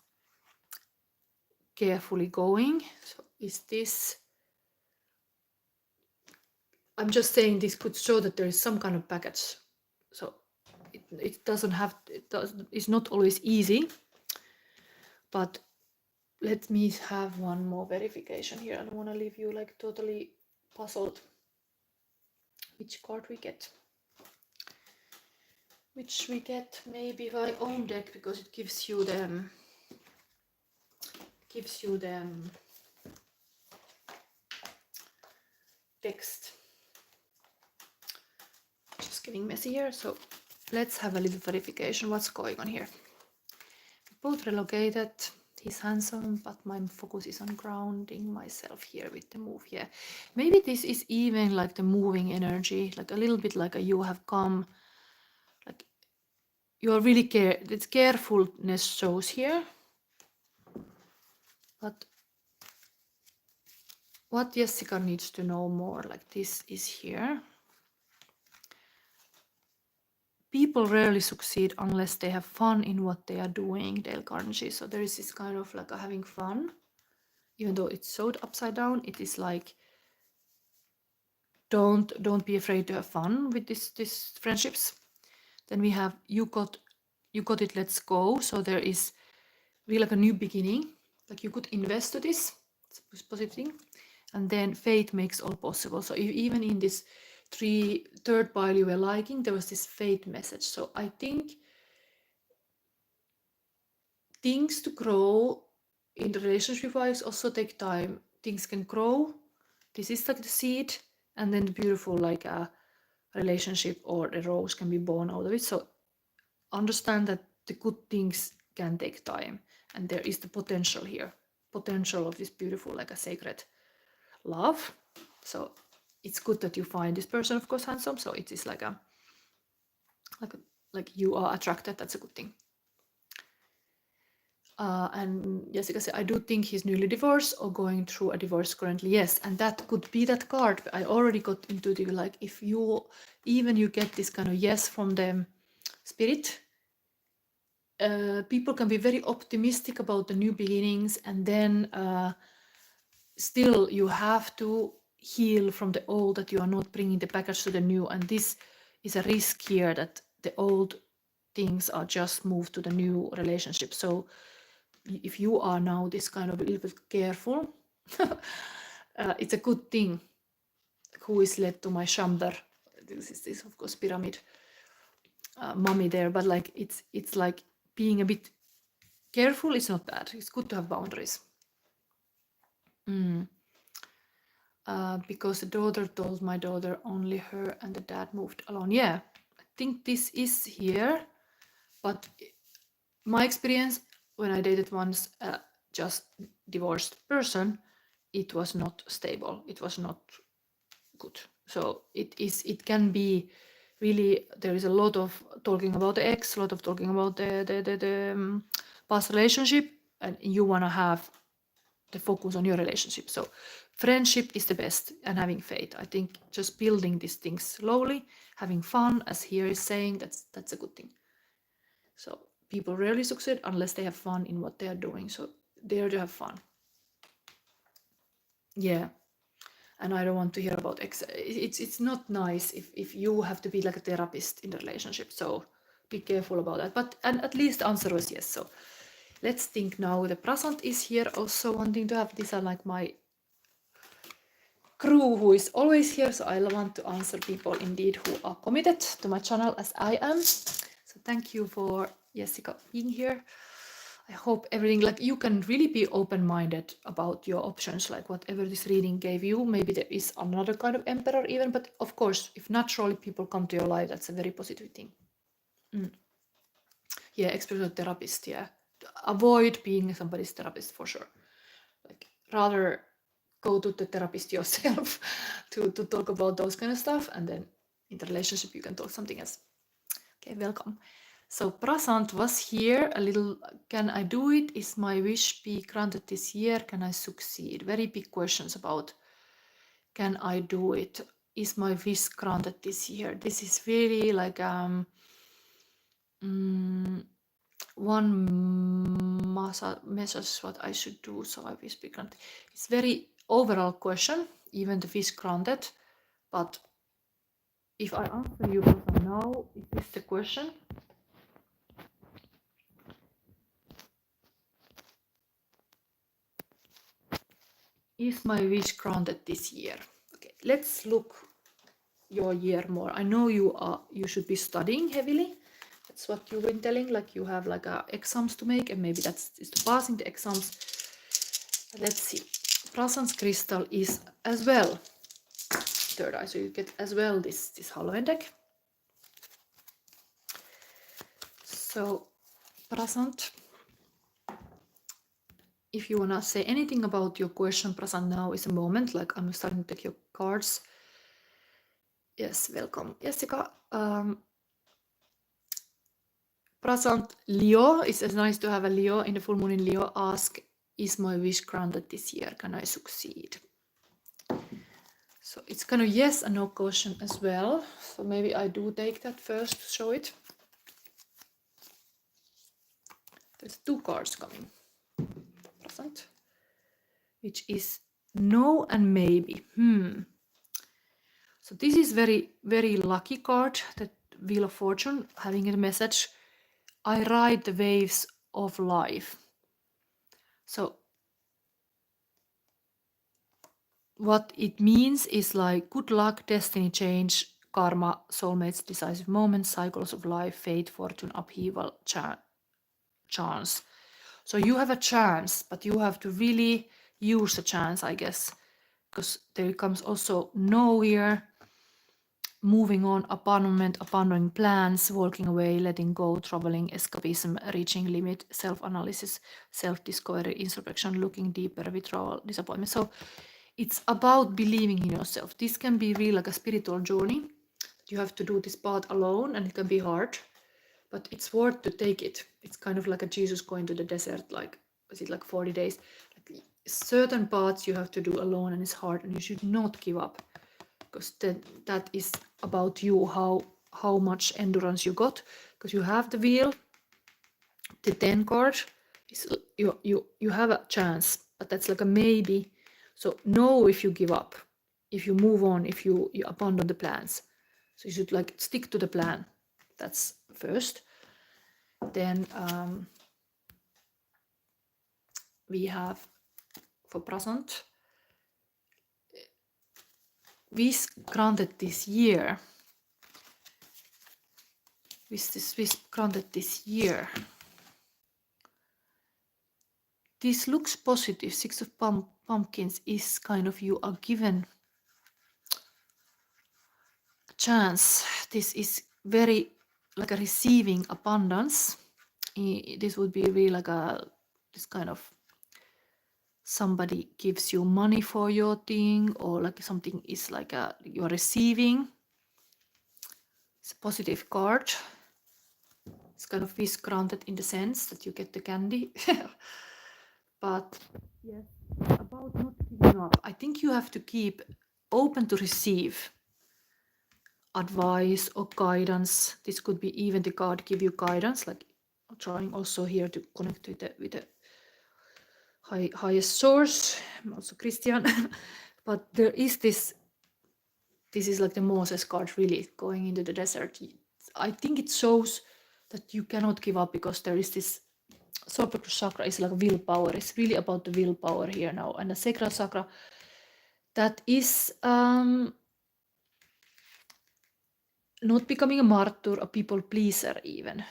carefully going. So is this, I'm just saying this could show that there is some kind of package. So it doesn't have, it's not always easy, but let me have one more verification here. I don't want to leave you like totally puzzled which card we get. Which we get maybe my own deck, because it gives you the text. Just getting messy here, so let's have a little verification what's going on here. Both relocated. He's handsome, but my focus is on grounding myself here with the move. Yeah, maybe this is even like the moving energy, like a little bit like a you have come, like you are really it's carefulness shows here. But what Jessica needs to know more, like this is here. People rarely succeed unless they have fun in what they are doing, Dale Carnegie. So there is this kind of like a having fun, even though it's sewed upside down. It is like don't be afraid to have fun with this friendships. Then we have you got it, let's go. So there is really like a new beginning. Like you could invest to this, it's positive thing. And then fate makes all possible. So even in this third pile you were liking, there was this fate message. So I think things to grow in the relationship wise also take time. Things can grow This is like the seed, and then the beautiful like a relationship or a rose can be born out of it. So understand that the good things can take time, and there is the potential here, potential of this beautiful like a sacred love. So it's good that you find this person, of course, handsome. So it is like you are attracted. That's a good thing. And Jessica said, I do think he's newly divorced or going through a divorce currently. Yes, and that could be that card. I already got into the like, if you get this kind of yes from the spirit, people can be very optimistic about the new beginnings, and then still you have to heal from the old, that you are not bringing the package to the new. And this is a risk here, that the old things are just moved to the new relationship. So if you are now this kind of a little bit careful, it's a good thing. Who is led to my chamber? This is of course pyramid mummy there, but like it's like being a bit careful is not bad. It's good to have boundaries. Because the daughter told my daughter only her and the dad moved alone. Yeah, I think this is here, but my experience when I dated once just divorced person, it was not stable. It was not good. So it can be really, there is a lot of talking about the ex, a lot of talking about the past relationship, and you want to have the focus on your relationship. So friendship is the best, and having faith. I think just building these things slowly, having fun, as here is saying, that's a good thing. So people rarely succeed unless they have fun in what they are doing. So dare to have fun. Yeah. And I don't want to hear about it's not nice if you have to be like a therapist in the relationship. So be careful about that. But and at least the answer was yes. So let's think now. The Prasanth is here also wanting to have. These are like my crew who is always here. So I want to answer people indeed who are committed to my channel as I am. So thank you for Jessica being here. I hope everything, like you can really be open-minded about your options, like whatever this reading gave you. Maybe there is another kind of emperor even, but of course, if naturally people come to your life, that's a very positive thing. Yeah, especially therapist, yeah. Avoid being somebody's therapist for sure. Like rather go to the therapist yourself to talk about those kind of stuff, and then in the relationship you can talk something else. Okay, welcome. So Prasanth was here a little. Can I do it? Is my wish be granted this year? Can I succeed? Very big questions about can I do it? Is my wish granted this year? This is really like one message what I should do so I wish be granted. It's very overall question, even the wish granted. But if I answer you now, is this the question? Is my wish granted this year? Okay, let's look your year more. I know you should be studying heavily. That's what you've been telling, like you have like exams to make, and maybe that's passing the exams. Let's see. Prasanth's crystal is as well third eye, so you get as well this Halloween deck. So Prasanth, if you wanna say anything about your question, Prasanth, now is a moment. Like I'm starting to take your cards. Yes, welcome, Jessica. Prasanth, Leo, it's nice to have a Leo in the full moon in Leo. Ask, is my wish granted this year? Can I succeed? So it's kind of yes and no question as well. So maybe I do take that first to show it. There's two cards coming. Prasanth, which is no and maybe. So this is very, very lucky card, the Wheel of Fortune, having a message. I ride the waves of life. So what it means is like good luck, destiny change, karma, soulmates, decisive moments, cycles of life, fate, fortune, upheaval, chance. So you have a chance, but you have to really use the chance, I guess. because there comes also no here. Moving on, abandonment, abandoning plans, walking away, letting go, traveling, escapism, reaching limit, self-analysis, self-discovery, introspection, looking deeper, withdrawal, disappointment. So it's about believing in yourself. This can be really like a spiritual journey. You have to do this path alone, and it can be hard, but it's worth to take it. It's kind of like a Jesus going to the desert, like, was it like 40 days? Like, certain paths you have to do alone, and it's hard, and you should not give up, because that is about you, how much endurance you got, because you have the wheel. The 10 card is you have a chance, but that's like a maybe. So know if you give up, if you move on, if you abandon the plans. So you should like stick to the plan. That's first. Then we have for Prasanth, wish granted this year. Wish granted this year. This looks positive. 6 of Pumpkins is kind of, you are given a chance. This is very like a receiving abundance. This would be really like this kind of, somebody gives you money for your thing, or like something is like you're receiving. It's a positive card. It's kind of wish granted in the sense that you get the candy. But yes, about not giving up. I think you have to keep open to receive advice or guidance. This could be even the card give you guidance, like I'm trying also here to connect with the highest source. I'm also Christian. But there is this is like the Moses card, really going into the desert. I think it shows that you cannot give up, because there is this solar chakra is like willpower. It's really about the willpower here now. And the sacral chakra, that is not becoming a martyr, a people pleaser even,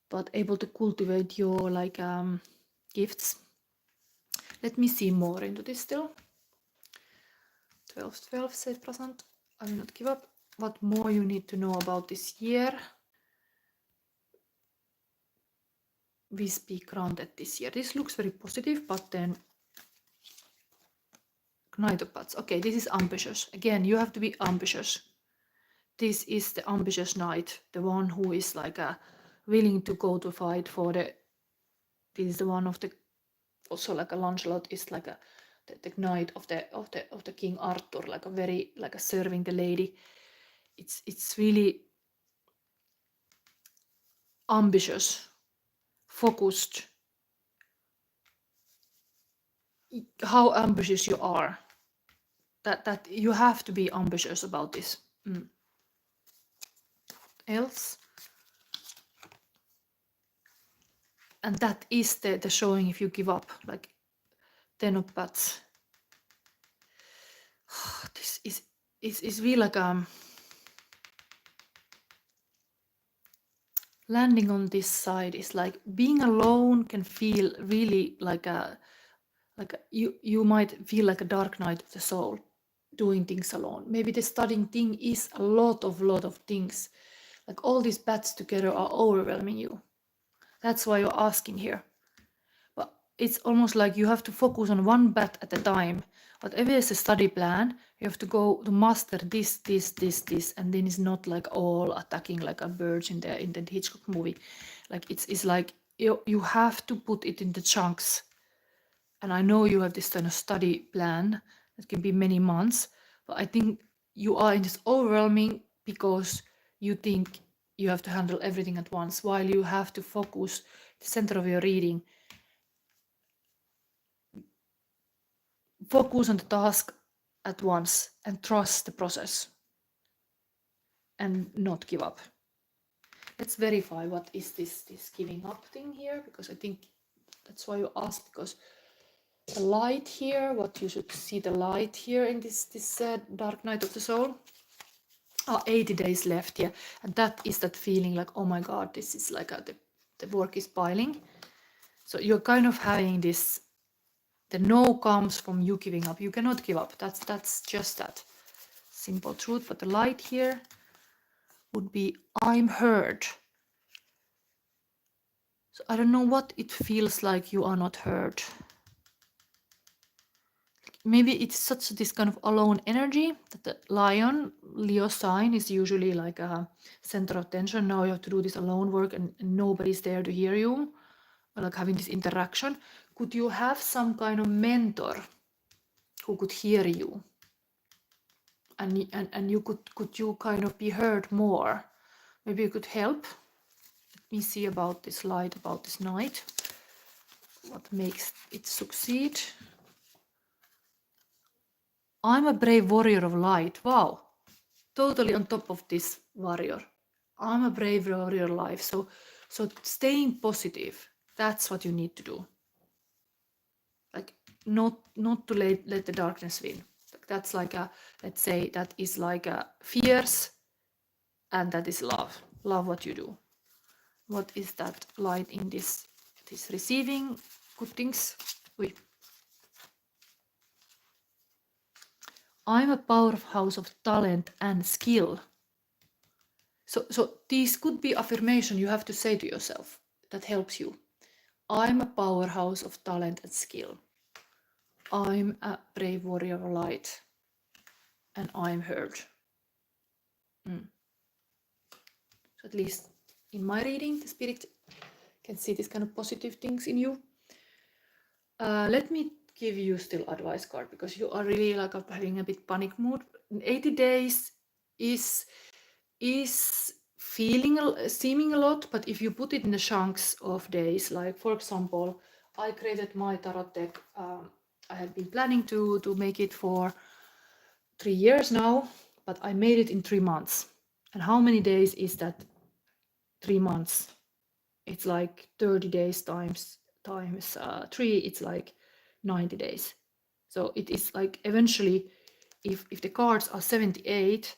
but able to cultivate your like gifts. Let me see more into this still. 12 said Prasanth. I will not give up. What more you need to know about this year? We speak granted this year. This looks very positive, but then Knight of Cups. Okay, this is ambitious. Again, you have to be ambitious. This is the ambitious knight, the one who is like willing to go to fight for the. This is the one of the, also like a Lancelot is like the knight of the King Arthur, like a very like a serving the lady. It's really ambitious, focused. How ambitious you are. That you have to be ambitious about this. Else, and that is the showing if you give up, like 10 of Bats. This is really like landing on this side is like being alone can feel really like you might feel like a dark night of the soul, doing things alone. Maybe the studying thing is a lot of things, like all these bats together are overwhelming you. That's why you're asking here. But it's almost like you have to focus on one bat at a time. Whatever is a study plan, you have to go to master this, and then it's not like all attacking like a birds in the Hitchcock movie. Like it's like you have to put it in the chunks. And I know you have this kind of study plan that can be many months, but I think you are in this overwhelming because you think you have to handle everything at once, while you have to focus the center of your reading. Focus on the task at once and trust the process and not give up. Let's verify what is this giving up thing here, because I think that's why you asked, because the light here, what you should see the light here in this dark night of the soul. 80 days left, yeah. And that is that feeling like, oh my god, this is like the work is piling. So you're kind of having this The no comes from you giving up. You cannot give up. That's just that simple truth. But the light here would be I'm heard. So I don't know what it feels like you are not heard. Maybe it's such this kind of alone energy that the lion, Leo sign, is usually like a center of attention. Now you have to do this alone work and nobody's there to hear you, or like having this interaction. Could you have some kind of mentor who could hear you? And you could you kind of be heard more? Maybe you could help. Let me see about this light, about this night. What makes it succeed? I'm a brave warrior of light. Wow. Totally on top of this warrior. I'm a brave warrior of life. So staying positive, that's what you need to do. Like not to let the darkness win. That's like a, let's say that is like a fierce, and that is love. Love what you do. What is that light in this receiving good things? Oui. I'm a powerhouse of talent and skill. So these could be affirmation you have to say to yourself that helps you. I'm a powerhouse of talent and skill. I'm a brave warrior of light. And I'm heard. So at least in my reading, the spirit can see these kind of positive things in you. Let me give you still advice card, because you are really like having a bit panic mood. 80 days is seeming a lot, but if you put it in the chunks of days, like for example, I created my tarot deck. I have been planning to make it for 3 years now, but I made it in 3 months. And how many days is that? 3 months. It's like 30 days times 3. It's like 90 days. So it is like eventually, if the cards are 78,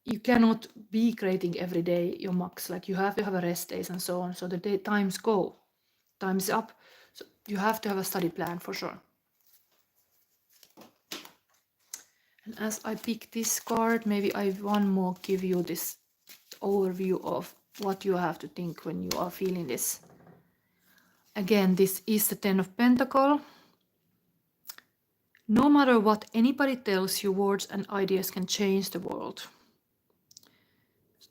you cannot be creating every day your max. Like you have to have a rest days and so on. So the times go, time's up. So you have to have a study plan for sure. And as I pick this card, maybe I one more give you this overview of what you have to think when you are feeling this. Again, this is the 10 of Pentacles. No matter what anybody tells you, words and ideas can change the world.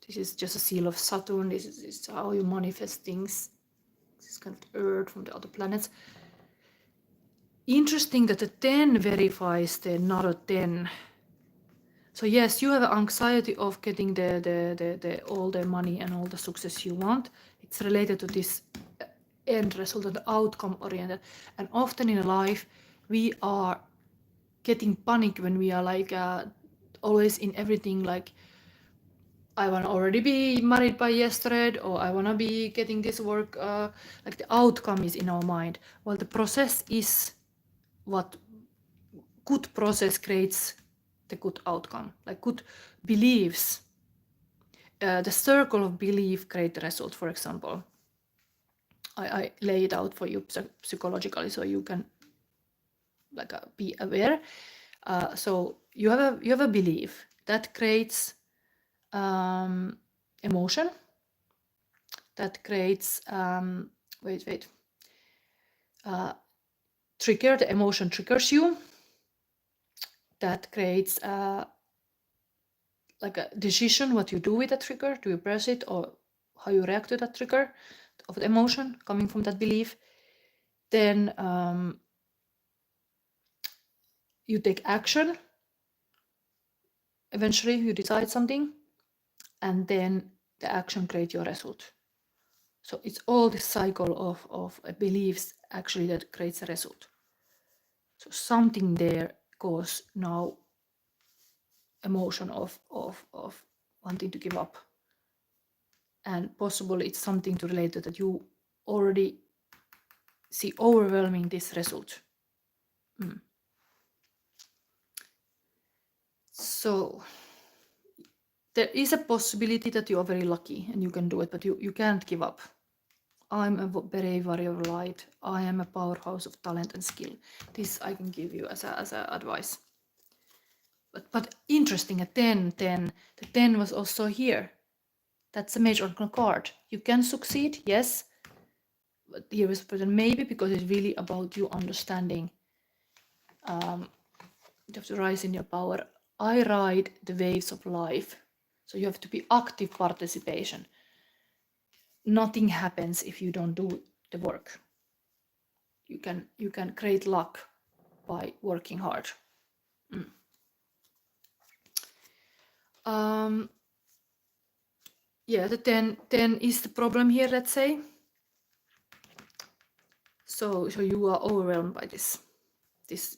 This is just a seal of Saturn. This is how you manifest things. This is kind of the Earth from the other planets. Interesting that the 10 verifies the another 10. So yes, you have anxiety of getting the all the money and all the success you want. It's related to this end result and the outcome oriented. And often in life, we are getting panic when we are like always in everything, like I want to already be married by yesterday, or I want to be getting this work, like the outcome is in our mind. Well, the process is what good process creates the good outcome, like good beliefs. The circle of belief create the result, for example. I lay it out for you psychologically so you can like be aware. So you have a belief that creates emotion, that creates trigger. The emotion triggers you. That creates like a decision what you do with that trigger. Do you press it, or how you react to that trigger of the emotion coming from that belief? Then you take action. Eventually you decide something, and then the action creates your result. So it's all this cycle of beliefs actually that creates a result. So something there causes now emotion of wanting to give up, and possibly it's something to relate to that you already see overwhelming this result. So there is a possibility that you are very lucky and you can do it, but you can't give up. I'm a bravery of light. I am a powerhouse of talent and skill. This I can give you as a advice. But interesting, a 10, 10. The 10 was also here. That's a major card. You can succeed, yes. But here is maybe because it's really about you understanding. You have to rise in your power. I ride the waves of life. So you have to be active participation. Nothing happens if you don't do the work. You can create luck by working hard. Yeah, the 10 is the problem here, let's say. So you are overwhelmed by this.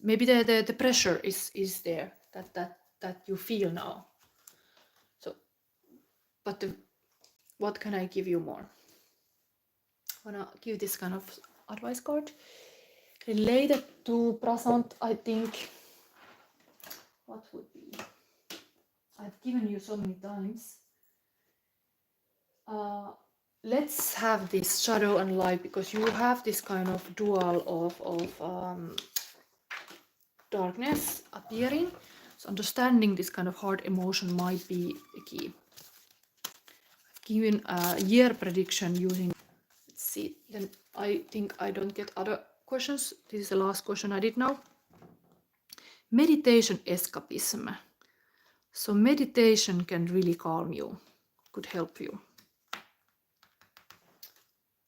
Maybe the pressure is there that you feel now. So, but what can I give you more? I wanna give this kind of advice card related to Prasanth. I think what would be? I've given you so many times. Let's have this shadow and light, because you have this kind of dual of darkness appearing. So understanding this kind of hard emotion might be the key. I've given a year prediction using, let's see, then I think I don't get other questions. This is the last question I did now. Meditation escapism. So meditation can really calm you, could help you.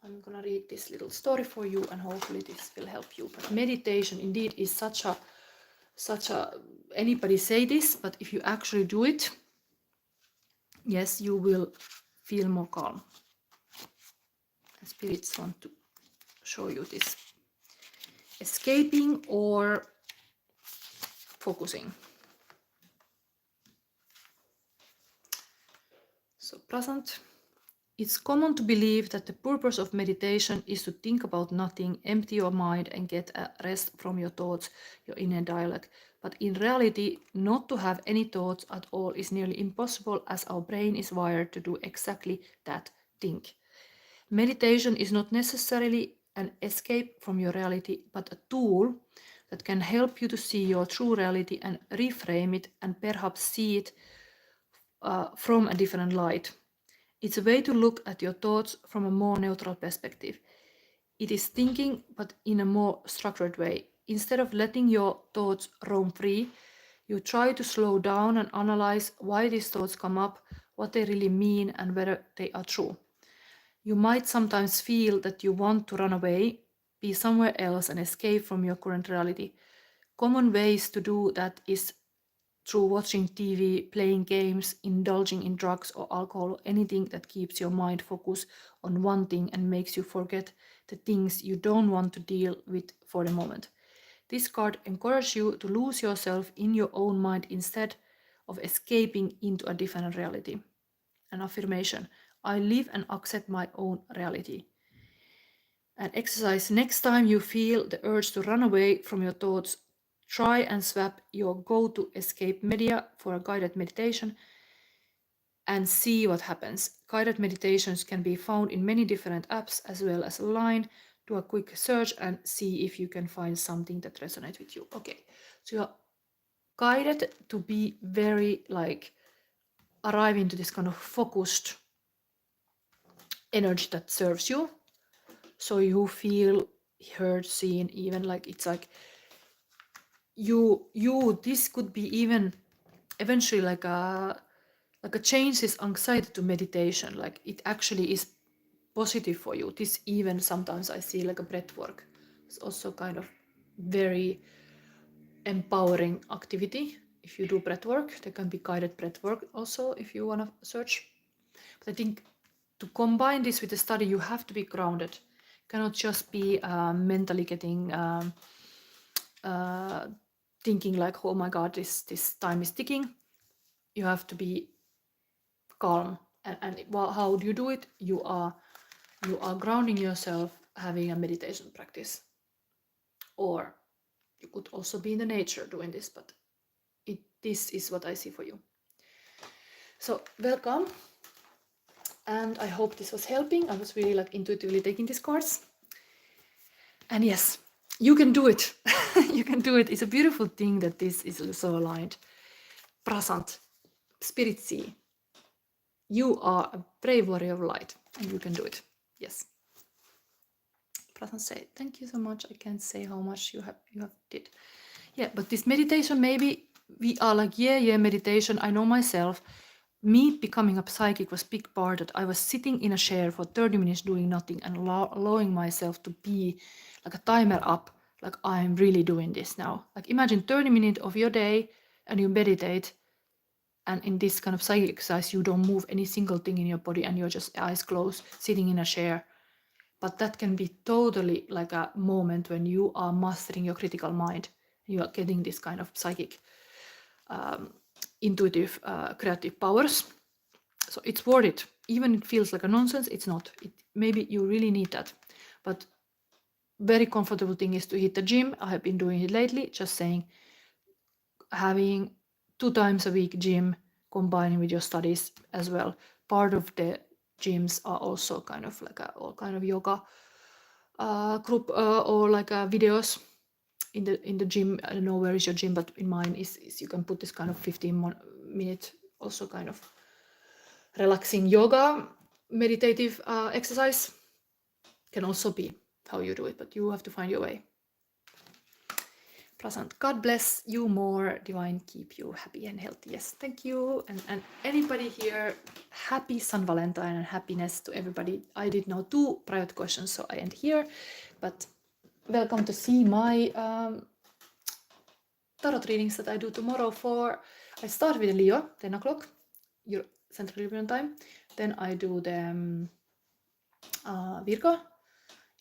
I'm gonna read this little story for you, and hopefully this will help you. But meditation indeed is such a anybody say this, but if you actually do it, yes, you will feel more calm. And spirits want to show you this. Escaping or focusing. So Prasanth, it's common to believe that the purpose of meditation is to think about nothing, empty your mind and get a rest from your thoughts, your inner dialogue. But in reality, not to have any thoughts at all is nearly impossible, as our brain is wired to do exactly that, think. Meditation is not necessarily an escape from your reality, but a tool that can help you to see your true reality and reframe it, and perhaps see it from a different light. It's a way to look at your thoughts from a more neutral perspective. It is thinking, but in a more structured way. Instead of letting your thoughts roam free, you try to slow down and analyze why these thoughts come up, what they really mean, and whether they are true. You might sometimes feel that you want to run away, be somewhere else, and escape from your current reality. Common ways to do that is through watching TV, playing games, indulging in drugs or alcohol, anything that keeps your mind focused on one thing and makes you forget the things you don't want to deal with for the moment. This card encourages you to lose yourself in your own mind instead of escaping into a different reality. An affirmation: I live and accept my own reality. An exercise: next time you feel the urge to run away from your thoughts, try and swap your go-to escape media for a guided meditation and see what happens. Guided meditations can be found in many different apps as well as online. Do a quick search and see if you can find something that resonates with you. Okay, so you're guided to be very arrive into this kind of focused energy that serves you, so you feel heard, seen, even it's like you this could be even eventually like a change this anxiety to meditation, like it actually is positive for you. This even sometimes I see like a breath work. It's also kind of very empowering activity. If you do breath work, there can be guided breath work also if you want to search. But I think to combine this with the study, you have to be grounded. You cannot just be mentally getting thinking like, oh my god, this time is ticking. You have to be calm. And well, how do you do it? You are grounding yourself, having a meditation practice. Or you could also be in the nature doing this, but this is what I see for you. So welcome. And I hope this was helping. I was really like intuitively taking these cards. And yes, you can do it. You can do it. It's a beautiful thing that this is so aligned. Prasanth, Spirit Sea, you are a brave warrior of light and you can do it. Yes. Prasanth say, thank you so much. I can't say how much you have did. Yeah, but this meditation, maybe we are like, yeah, meditation. I know myself. Me becoming a psychic was big part that I was sitting in a chair for 30 minutes doing nothing and allowing myself to be like a timer up, like I'm really doing this now. Like imagine 30 minutes of your day and you meditate, and in this kind of psychic exercise you don't move any single thing in your body and you're just eyes closed sitting in a chair. But that can be totally like a moment when you are mastering your critical mind. You are getting this kind of psychic intuitive creative powers. So it's worth it. Even it feels like a nonsense, it's not. Maybe you really need that. But very comfortable thing is to hit the gym. I have been doing it lately, just saying having 2 times a week gym combining with your studies as well. Part of the gyms are also kind of like all kind of yoga group or like videos in the gym. I don't know where is your gym, but in mine is you can put this kind of 15-minute also kind of relaxing yoga meditative exercise. Can also be how you do it, but you have to find your way. Prasanth, God bless you more, divine keep you happy and healthy. Yes, thank you. And anybody here, happy s.valentine and happiness to everybody. I did know 2 private questions, so I end here. But welcome to see my tarot readings that I do tomorrow. I start with Leo, 10 o'clock, your Central European time. Then I do the Virgo,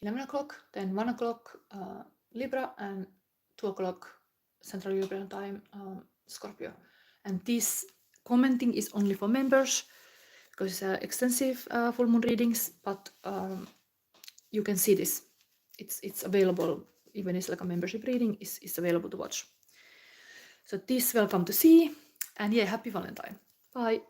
11 o'clock, then 1 o'clock Libra, and 2 o'clock Central European time Scorpio. And this commenting is only for members because it's extensive full moon readings, but you can see this. It's available, even it's like a membership reading, is available to watch. So this welcome to see, and yeah, happy Valentine. Bye.